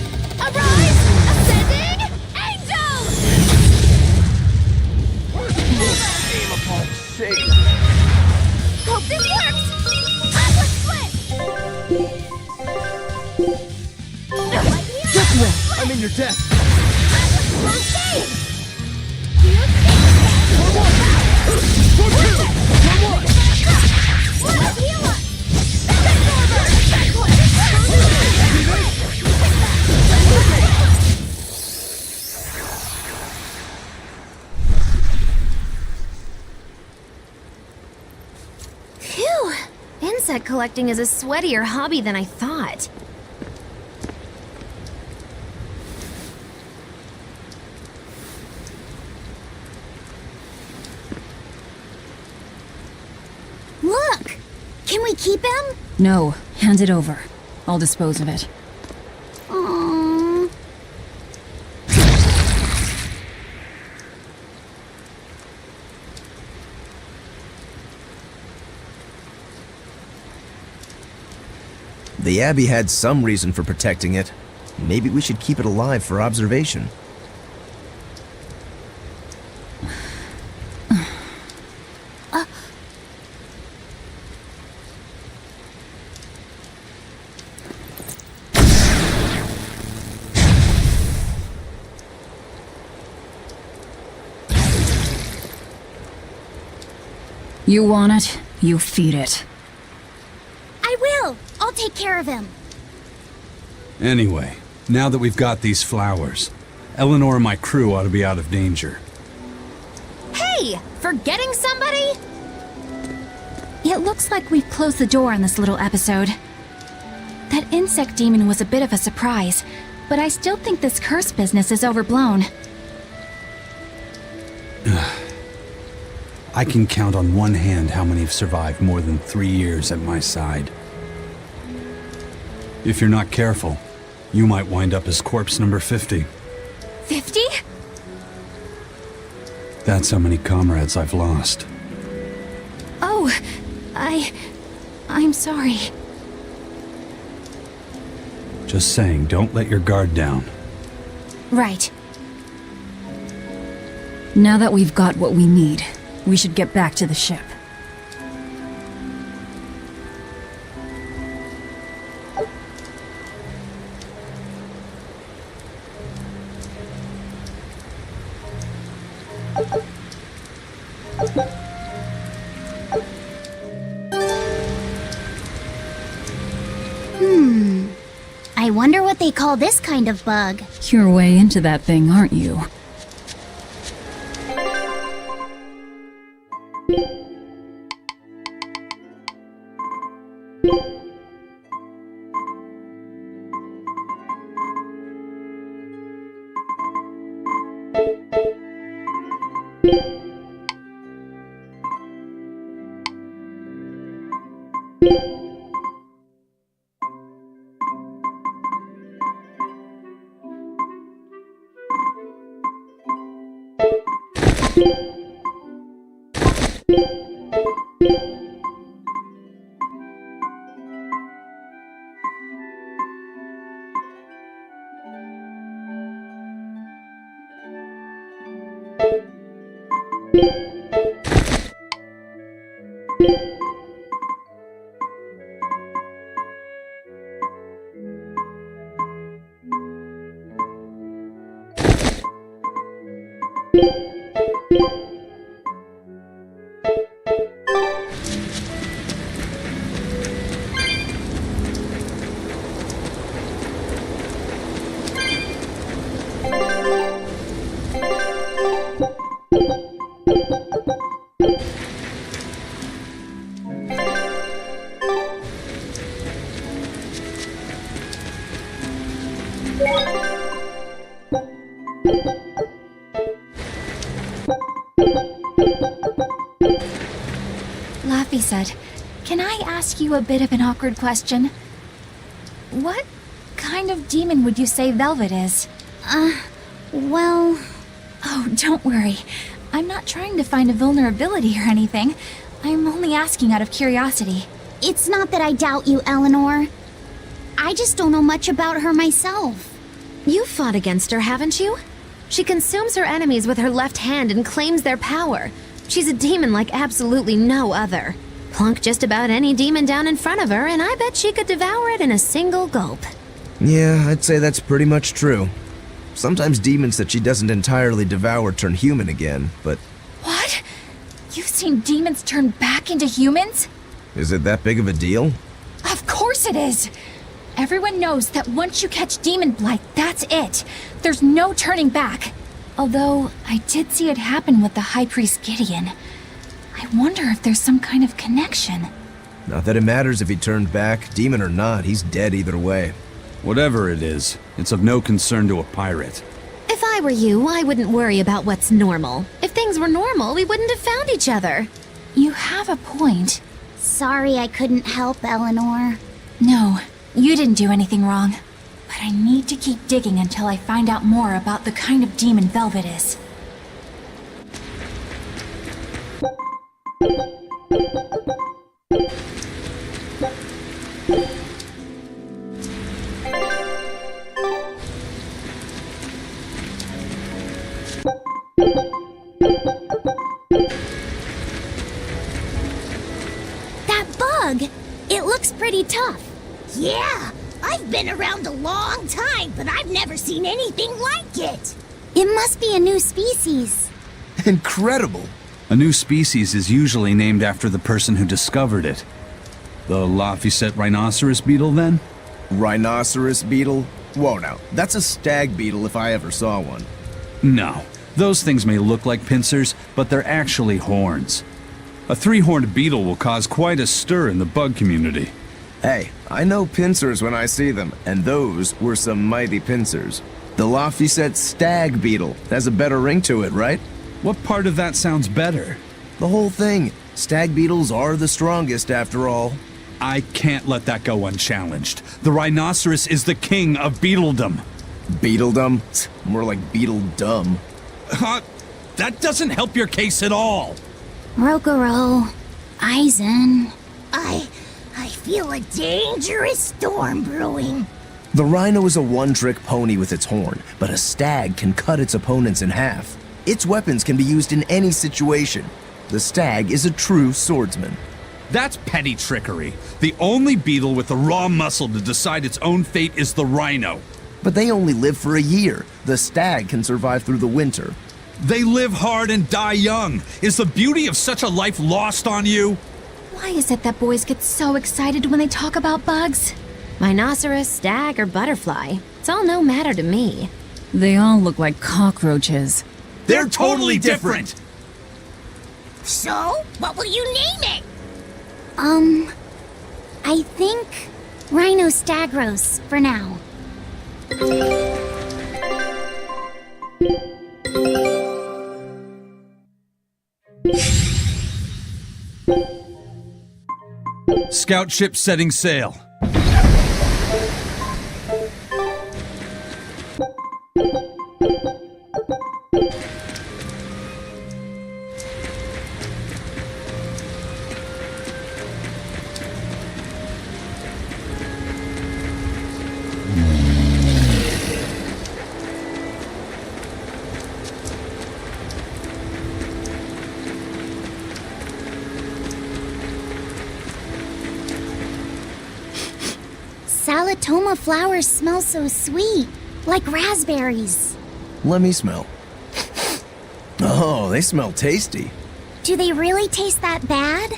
your death. Phew! Insect collecting is a sweatier hobby than I thought. Look! Can we keep him? No, hand it over. I'll dispose of it. Aww. The Abbey had some reason for protecting it. Maybe we should keep it alive for observation. You want it, you feed it. I will! I'll take care of him. Anyway, now that we've got these flowers, Eleanor and my crew ought to be out of danger. Hey! Forgetting somebody? It looks like we've closed the door on this little episode. That insect demon was a bit of a surprise, but I still think this curse business is overblown. I can count on one hand how many have survived more than 3 years at my side. If you're not careful, you might wind up as corpse number 50. 50? That's how many comrades I've lost. Oh, I'm sorry. Just saying, don't let your guard down. Right. Now that we've got what we need, we should get back to the ship. I wonder what they call this kind of bug. You're way into that thing, aren't you? Laffy said, "Can I ask you a bit of an awkward question? What kind of demon would you say Velvet is?" Well... Oh, don't worry. I'm not trying to find a vulnerability or anything. I'm only asking out of curiosity. It's not that I doubt you, Eleanor. I just don't know much about her myself. You've fought against her, haven't you? She consumes her enemies with her left hand and claims their power. She's a demon like absolutely no other. Plunk just about any demon down in front of her, and I bet she could devour it in a single gulp. Yeah, I'd say that's pretty much true. Sometimes demons that she doesn't entirely devour turn human again, but What? You've seen demons turn back into humans? is it that big of a deal? Of course it is! Everyone knows that once you catch demon blight, that's it. There's no turning back. Although, I did see it happen with the High Priest Gideon. I wonder if there's some kind of connection. Not that it matters if he turned back, demon or not, he's dead either way. Whatever it is, it's of no concern to a pirate. If I were you, I wouldn't worry about what's normal. If things were normal, we wouldn't have found each other. You have a point. Sorry I couldn't help, Eleanor. No, you didn't do anything wrong. But I need to keep digging until I find out more about the kind of demon Velvet is. That bug! It looks pretty tough. Yeah, I've been around a long time, but I've never seen anything like it. It must be a new species. Incredible! A new species is usually named after the person who discovered it. The Laphicet rhinoceros beetle, then? Rhinoceros beetle? Whoa now, that's a stag beetle if I ever saw one. No. Those things may look like pincers, but they're actually horns. A three-horned beetle will cause quite a stir in the bug community. Hey, I know pincers when I see them, and those were some mighty pincers. The Laphicet stag beetle has a better ring to it, right? What part of that sounds better? The whole thing. Stag beetles are the strongest after all. I can't let that go unchallenged. The rhinoceros is the king of beetledom. Beetledom? More like beetle dumb. That doesn't help your case at all. Rokuro, Aizen, I feel a dangerous storm brewing. The rhino is a one-trick pony with its horn, but a stag can cut its opponents in half. Its weapons can be used in any situation. The stag is a true swordsman. That's petty trickery. The only beetle with the raw muscle to decide its own fate is the rhino. But they only live for a year. The stag can survive through the winter. They live hard and die young. Is the beauty of such a life lost on you? Why is it that boys get so excited when they talk about bugs? Rhinoceros, stag, or butterfly. It's all no matter to me. They all look like cockroaches. They're totally different! So, what will you name it? I think Rhinostagros for now. Scout ship setting sail. Salatoma flowers smell so sweet, like raspberries. Let me smell. Oh, they smell tasty. Do they really taste that bad?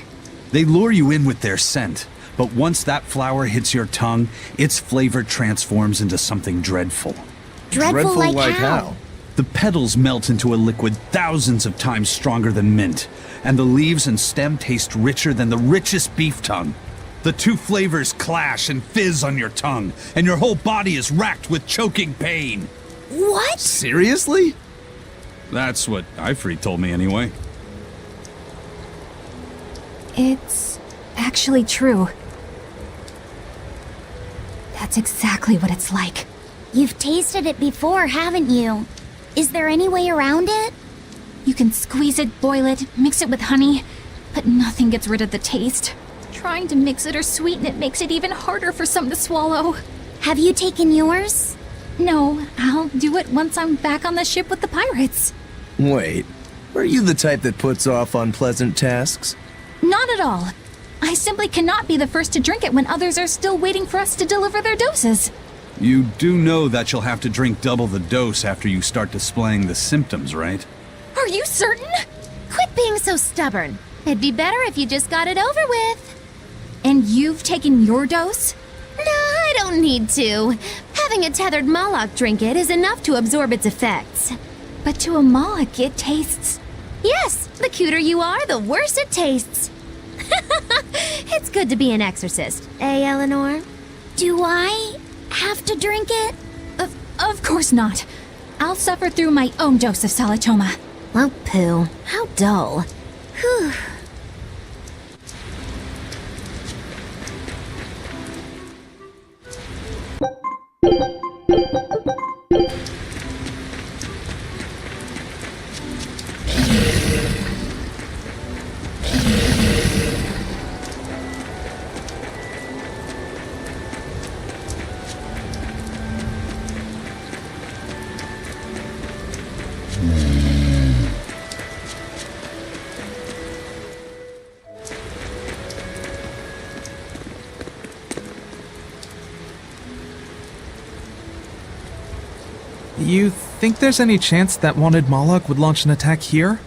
They lure you in with their scent, but once that flower hits your tongue, its flavor transforms into something dreadful. Dreadful like how? The petals melt into a liquid thousands of times stronger than mint, and the leaves and stem taste richer than the richest beef tongue. The two flavors clash and fizz on your tongue, and your whole body is racked with choking pain. What? Seriously? That's what Ifrit told me anyway. It's actually true. That's exactly what it's like. You've tasted it before, haven't you? Is there any way around it? You can squeeze it, boil it, mix it with honey, but nothing gets rid of the taste. Trying to mix it or sweeten it makes it even harder for some to swallow. Have you taken yours? No, I'll do it once I'm back on the ship with the pirates. Wait, are you the type that puts off unpleasant tasks? Not at all. I simply cannot be the first to drink it when others are still waiting for us to deliver their doses. You do know that you'll have to drink double the dose after you start displaying the symptoms, right? Are you certain? Quit being so stubborn. It'd be better if you just got it over with. And you've taken your dose? No, I don't need to. Having a tethered Moloch drink it is enough to absorb its effects. But to a Moloch, it tastes... Yes, the cuter you are, the worse it tastes. It's good to be an exorcist, eh, Eleanor? Do I have to drink it? Of course not. I'll suffer through my own dose of Salatoma. Oh, pooh. How dull. Whew. You think there's any chance that wanted Moloch would launch an attack here?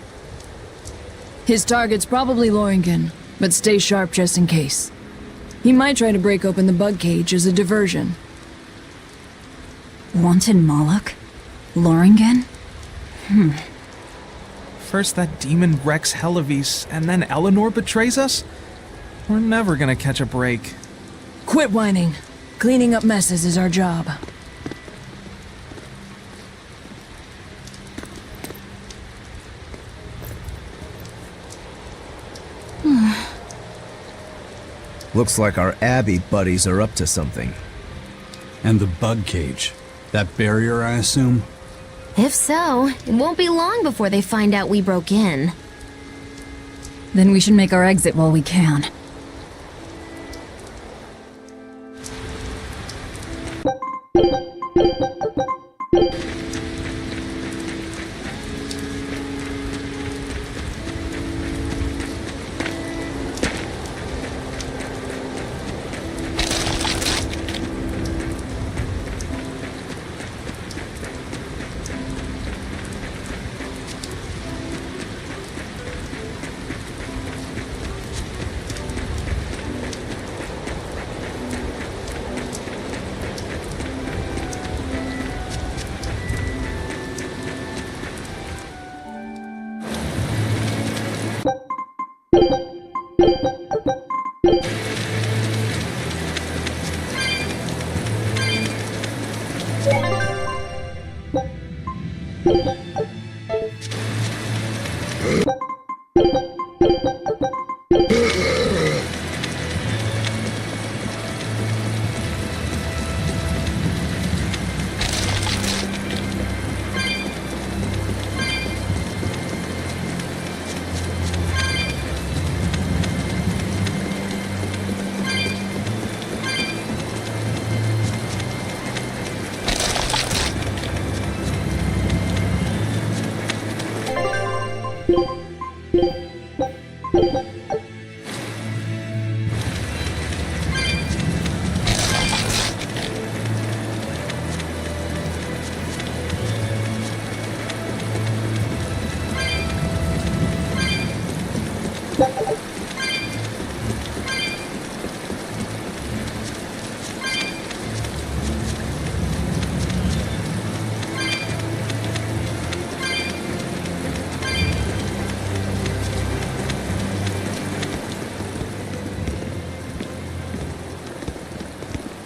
His target's probably Loringen, but stay sharp just in case. He might try to break open the bug cage as a diversion. Wanted Moloch? Loringen? First that demon Rex Helavis, and then Eleanor betrays us? We're never gonna catch a break. Quit whining. Cleaning up messes is our job. Looks like our Abbey buddies are up to something. And the bug cage. That barrier, I assume? If so, it won't be long before they find out we broke in. Then we should make our exit while we can.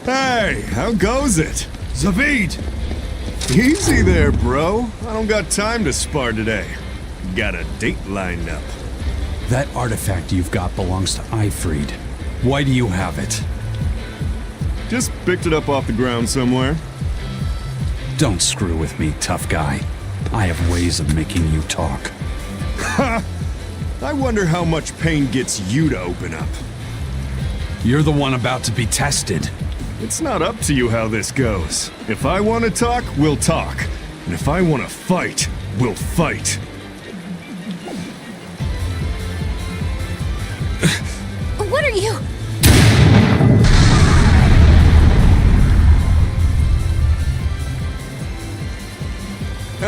Hey, how goes it? Zavid! Easy there, bro. I don't got time to spar today. Got a date lined up. That artifact you've got belongs to Ifried. Why do you have it? Just picked it up off the ground somewhere. Don't screw with me, tough guy. I have ways of making you talk. Ha! I wonder how much pain gets you to open up. You're the one about to be tested. It's not up to you how this goes. If I want to talk, we'll talk. And if I want to fight, we'll fight. What are you?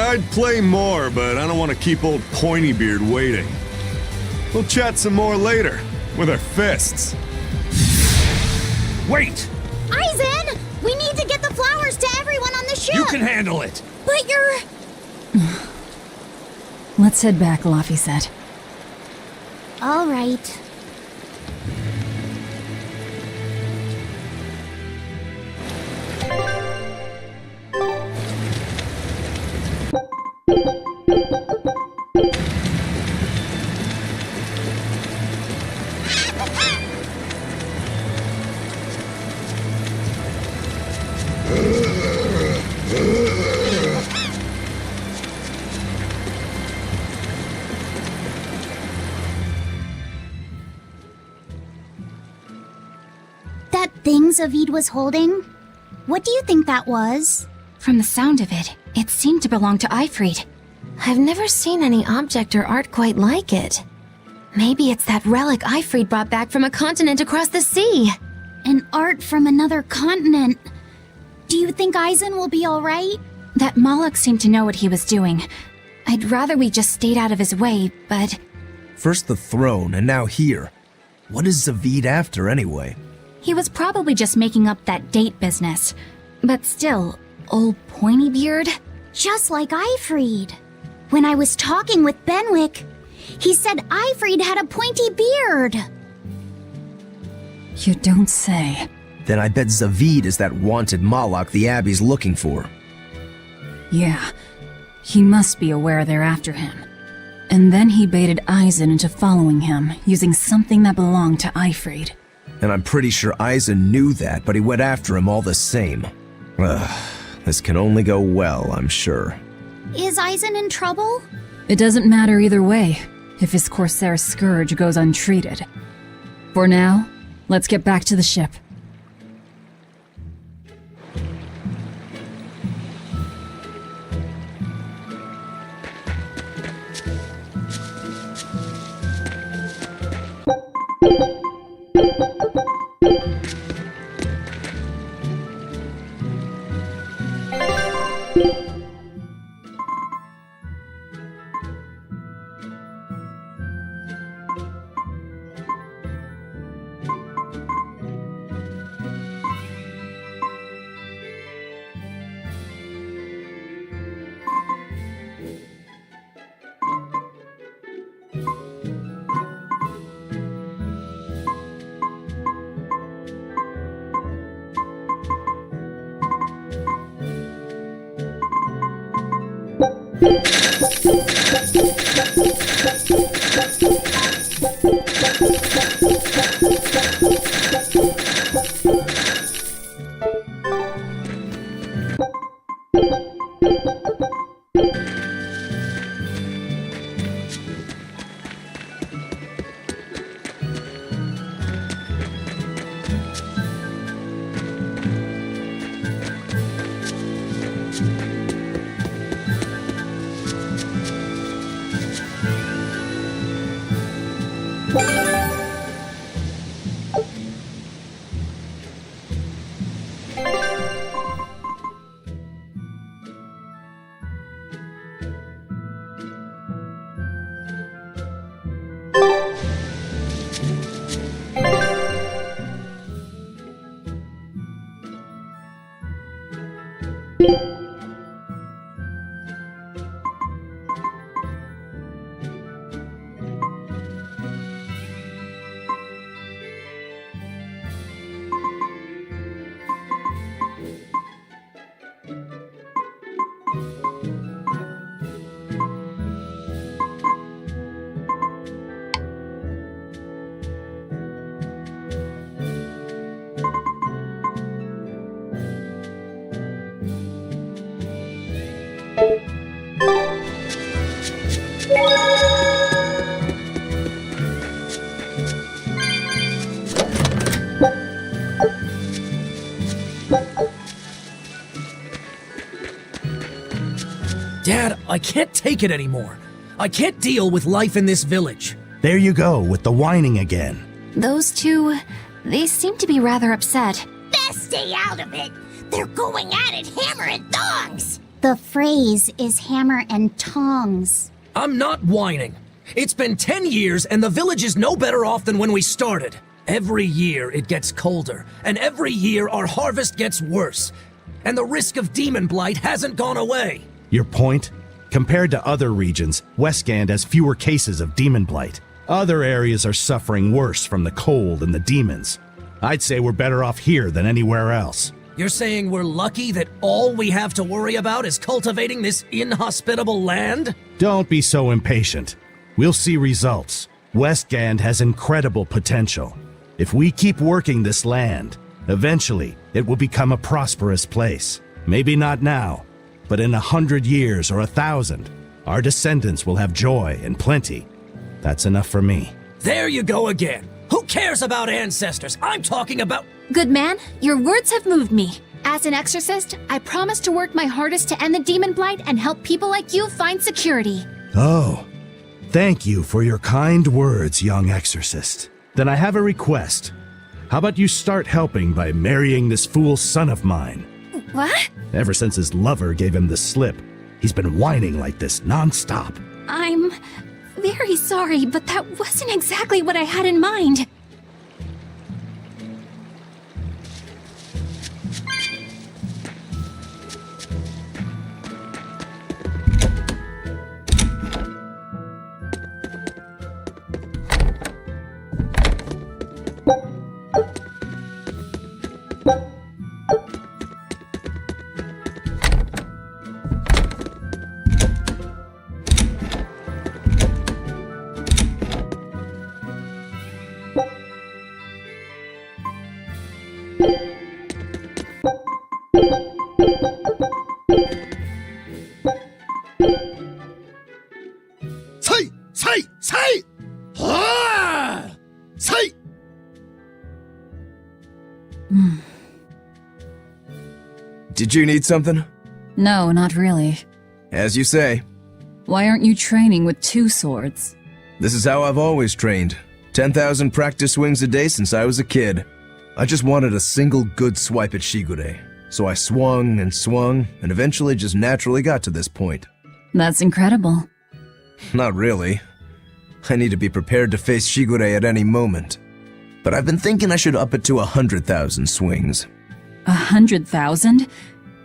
I'd play more, but I don't want to keep old Pointybeard waiting. We'll chat some more later, with our fists. Wait! Aizen! We need to get the flowers to everyone on the ship! You can handle it! But you're... Let's head back, Laffy said. All right. That thing Zavid was holding? What do you think that was? From the sound of it, it seemed to belong to Ifrid. I've never seen any object or art quite like it. Maybe it's that relic Ifrid brought back from a continent across the sea. An art from another continent. Do you think Aizen will be alright? That Moloch seemed to know what he was doing. I'd rather we just stayed out of his way, but... First the throne, and now here. What is Zavid after, anyway? He was probably just making up that date business. But still, old Pointybeard? Just like Ifrid. When I was talking with Benwick, he said Ifrid had a pointy beard. You don't say. Then I bet Zavid is that wanted Moloch the Abbey's looking for. Yeah, he must be aware they're after him. And then he baited Aizen into following him, using something that belonged to Ifrid. And I'm pretty sure Aizen knew that, but he went after him all the same. This can only go well, I'm sure. Is Aizen in trouble? It doesn't matter either way, if his Corsair scourge goes untreated. For now, let's get back to the ship. Dad, I can't take it anymore. I can't deal with life in this village. There you go, with the whining again. Those two, they seem to be rather upset. Best stay out of it. They're going at it hammer and thongs. The phrase is hammer and tongs. I'm not whining. It's been 10 years and the village is no better off than when we started. Every year it gets colder, and every year our harvest gets worse. And the risk of demon blight hasn't gone away. Your point? Compared to other regions, Westgand has fewer cases of demon blight. Other areas are suffering worse from the cold and the demons. I'd say we're better off here than anywhere else. You're saying we're lucky that all we have to worry about is cultivating this inhospitable land? Don't be so impatient. We'll see results. Westgand has incredible potential. If we keep working this land, eventually it will become a prosperous place. Maybe not now, but in 100 years or 1,000, our descendants will have joy and plenty. That's enough for me. There you go again. Who cares about ancestors? I'm talking about... Good man, your words have moved me. As an exorcist, I promise to work my hardest to end the demon blight and help people like you find security. Oh, thank you for your kind words, young exorcist. Then I have a request. How about you start helping by marrying this fool son of mine? What? Ever since his lover gave him the slip, he's been whining like this nonstop. I'm very sorry, but that wasn't exactly what I had in mind. Did you need something? No, not really. As you say. Why aren't you training with 2 swords? This is how I've always trained. 10,000 practice swings a day since I was a kid. I just wanted a single good swipe at Shigure. So I swung, and eventually just naturally got to this point. That's incredible. Not really. I need to be prepared to face Shigure at any moment. But I've been thinking I should up it to 100,000 swings. 100,000?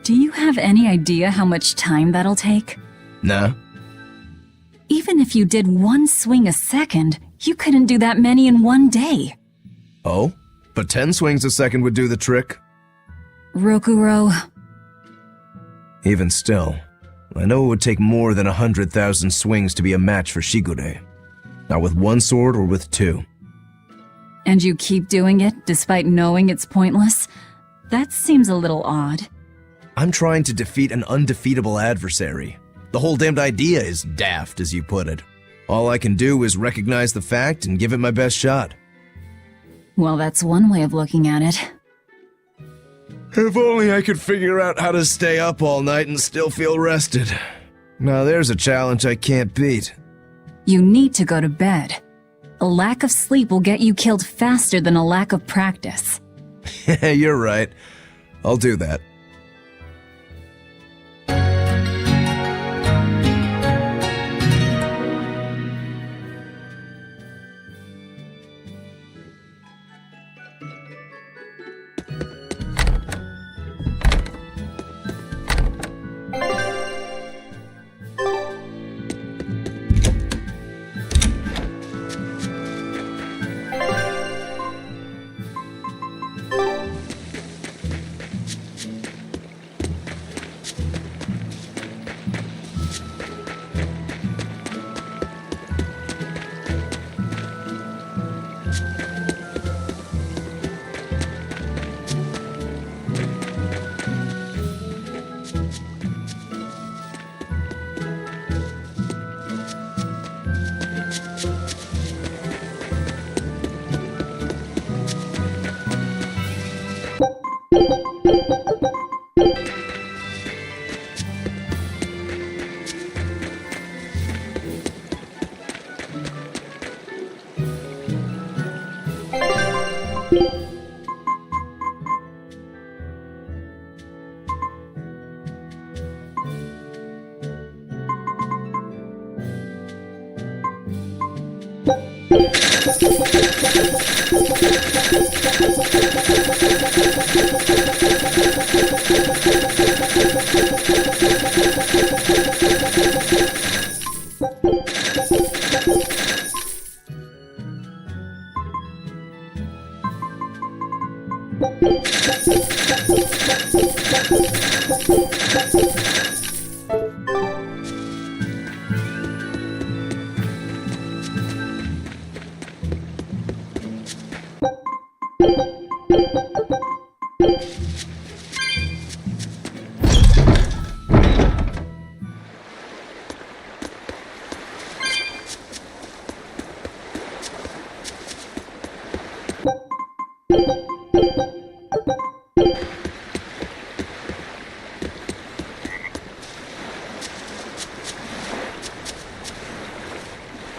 Do you have any idea how much time that'll take? Nah. Even if you did 1 swing a second, you couldn't do that many in 1 day. Oh? But 10 swings a second would do the trick. Rokuro. Even still, I know it would take more than 100,000 swings to be a match for Shigure. Not with 1 sword or with 2. And you keep doing it despite knowing it's pointless? That seems a little odd. I'm trying to defeat an undefeatable adversary. The whole damned idea is daft, as you put it. All I can do is recognize the fact and give it my best shot. Well, that's one way of looking at it. If only I could figure out how to stay up all night and still feel rested. Now there's a challenge I can't beat. You need to go to bed. A lack of sleep will get you killed faster than a lack of practice. You're right. I'll do that.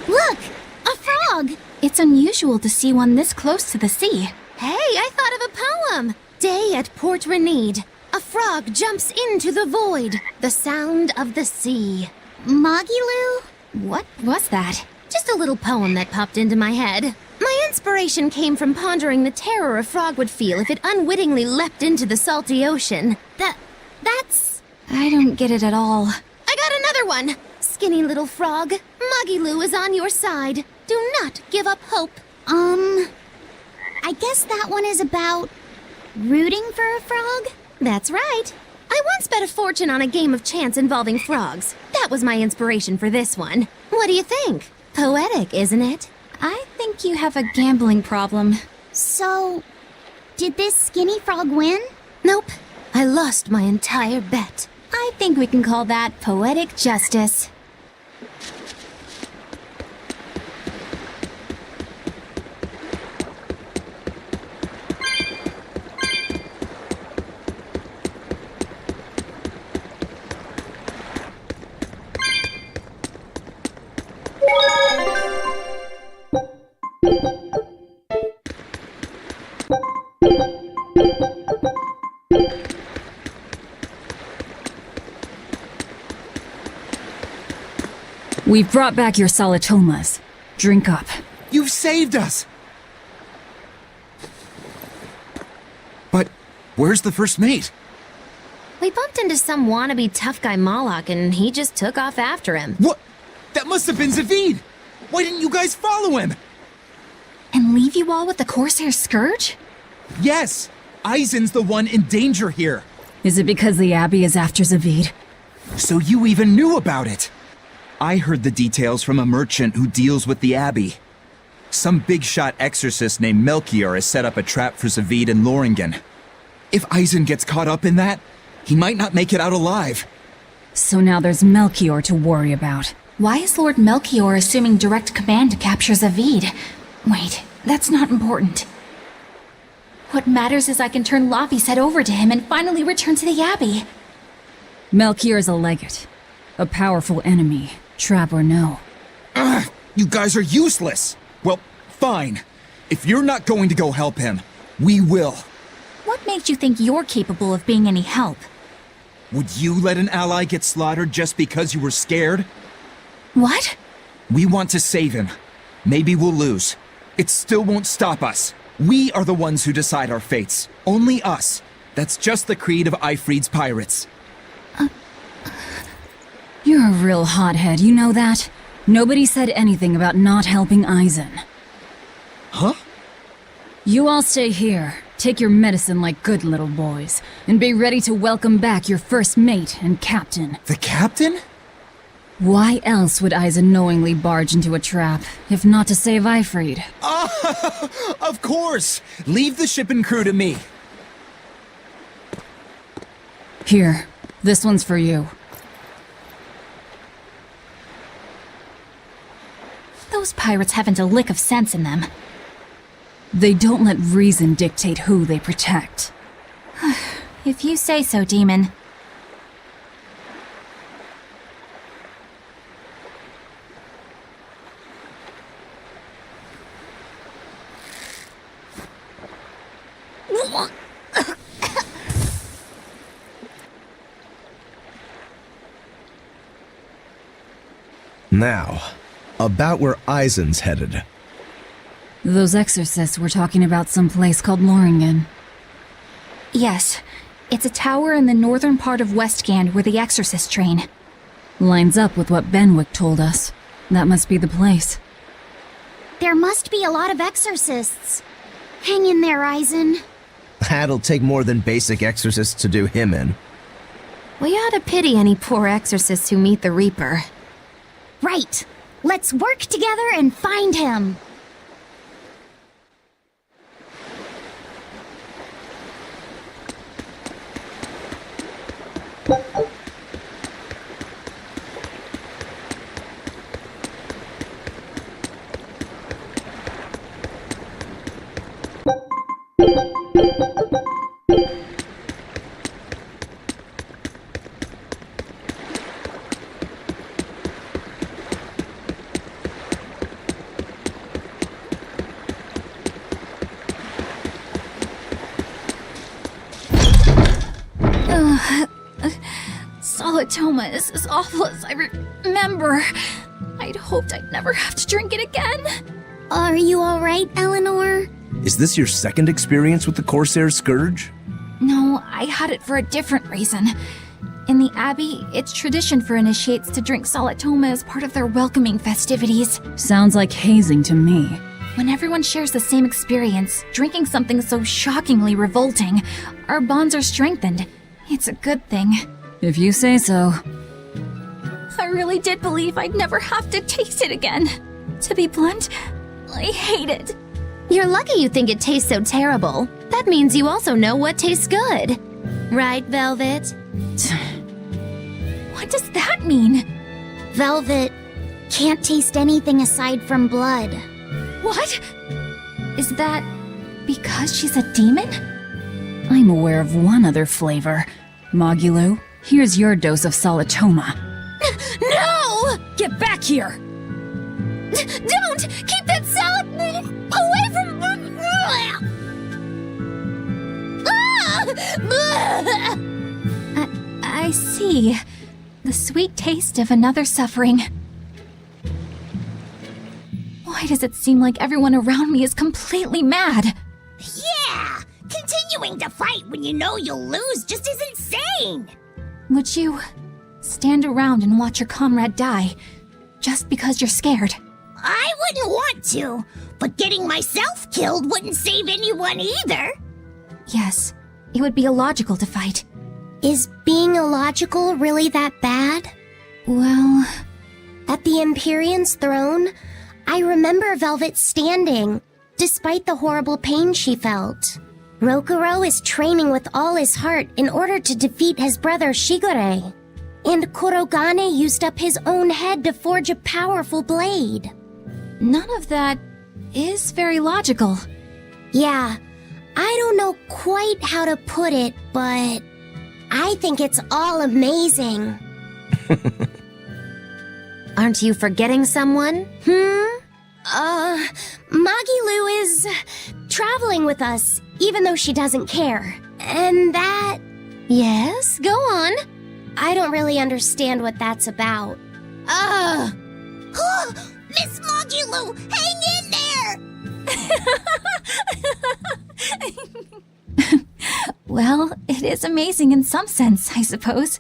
Look! A frog! It's unusual to see one this close to the sea. Hey, I thought of a poem! Day at Port Renede. A frog jumps into the void. The sound of the sea. Magilou? What was that? Just a little poem that popped into my head. My inspiration came from pondering the terror a frog would feel if it unwittingly leapt into the salty ocean. That's... I don't get it at all. I got another one! Skinny little frog, Magilou is on your side. Do not give up hope. I guess that one is about rooting for a frog? That's right. I once bet a fortune on a game of chance involving frogs. That was my inspiration for this one. What do you think? Poetic, isn't it? I think you have a gambling problem. So, did this skinny frog win? Nope. I lost my entire bet. I think we can call that poetic justice. We've brought back your solitomas. Drink up. You've saved us! But where's the first mate? We bumped into some wannabe tough guy Moloch and he just took off after him. What? That must have been Zavid! Why didn't you guys follow him? And leave you all with the Corsair Scourge? Yes! Eisen's the one in danger here. Is it because the Abbey is after Zavid? So you even knew about it? I heard the details from a merchant who deals with the Abbey. Some big-shot exorcist named Melchior has set up a trap for Zavid and Loringen. If Eisen gets caught up in that, he might not make it out alive. So now there's Melchior to worry about. Why is Lord Melchior assuming direct command to capture Zavid? Wait, that's not important. What matters is I can turn Lavi's head over to him and finally return to the Abbey. Melchior is a legate. A powerful enemy, trap or no. Ugh, you guys are useless! Well, fine. If you're not going to go help him, we will. What makes you think you're capable of being any help? Would you let an ally get slaughtered just because you were scared? What? We want to save him. Maybe we'll lose. It still won't stop us. We are the ones who decide our fates. Only us. That's just the creed of Ifrid's pirates. You're a real hothead, you know that? Nobody said anything about not helping Eisen. Huh? You all stay here, take your medicine like good little boys, and be ready to welcome back your first mate and captain. The captain? Why else would Eisen knowingly barge into a trap, if not to save Ifrid? Of course! Leave the ship and crew to me. Here, this one's for you. Those pirates haven't a lick of sense in them. They don't let reason dictate who they protect. If you say so, Demon. Now, about where Eisen's headed. Those exorcists were talking about some place called Loringen. Yes, it's a tower in the northern part of Westgand where the exorcists train. Lines up with what Benwick told us. That must be the place. There must be a lot of exorcists. Hang in there, Eisen. That'll take more than basic exorcists to do him in. We ought to pity any poor exorcists who meet the Reaper. Right. Let's work together and find him. Solitoma is as awful as I remember. I'd hoped I'd never have to drink it again. Are you alright, Eleanor? Is this your second experience with the Corsair Scourge? No, I had it for a different reason. In the Abbey, it's tradition for initiates to drink Solitoma as part of their welcoming festivities. Sounds like hazing to me. When everyone shares the same experience, drinking something so shockingly revolting, our bonds are strengthened. It's a good thing. If you say so. I really did believe I'd never have to taste it again. To be blunt, I hate it. You're lucky you think it tastes so terrible. That means you also know what tastes good. Right, Velvet? What does that mean? Velvet can't taste anything aside from blood. What? Is that because she's a demon? I'm aware of one other flavor. Mogulu, here's your dose of Solitoma. No! Get back here! Don't! Keep that salad away from... I see. The sweet taste of another suffering. Why does it seem like everyone around me is completely mad? Yeah! Continuing to fight when you know you'll lose just is insane! Would you stand around and watch your comrade die just because you're scared? I wouldn't want to, but getting myself killed wouldn't save anyone either. Yes, it would be illogical to fight. Is being illogical really that bad? Well... At the Empyrean's throne, I remember Velvet standing, despite the horrible pain she felt. Rokuro is training with all his heart in order to defeat his brother Shigure. And Kurogane used up his own head to forge a powerful blade. None of that is very logical. Yeah, I don't know quite how to put it, but I think it's all amazing. Aren't you forgetting someone? Magilu is traveling with us, even though she doesn't care. And that... Yes, go on. I don't really understand what that's about. Miss Magilu, hang in there! Well, it is amazing in some sense, I suppose.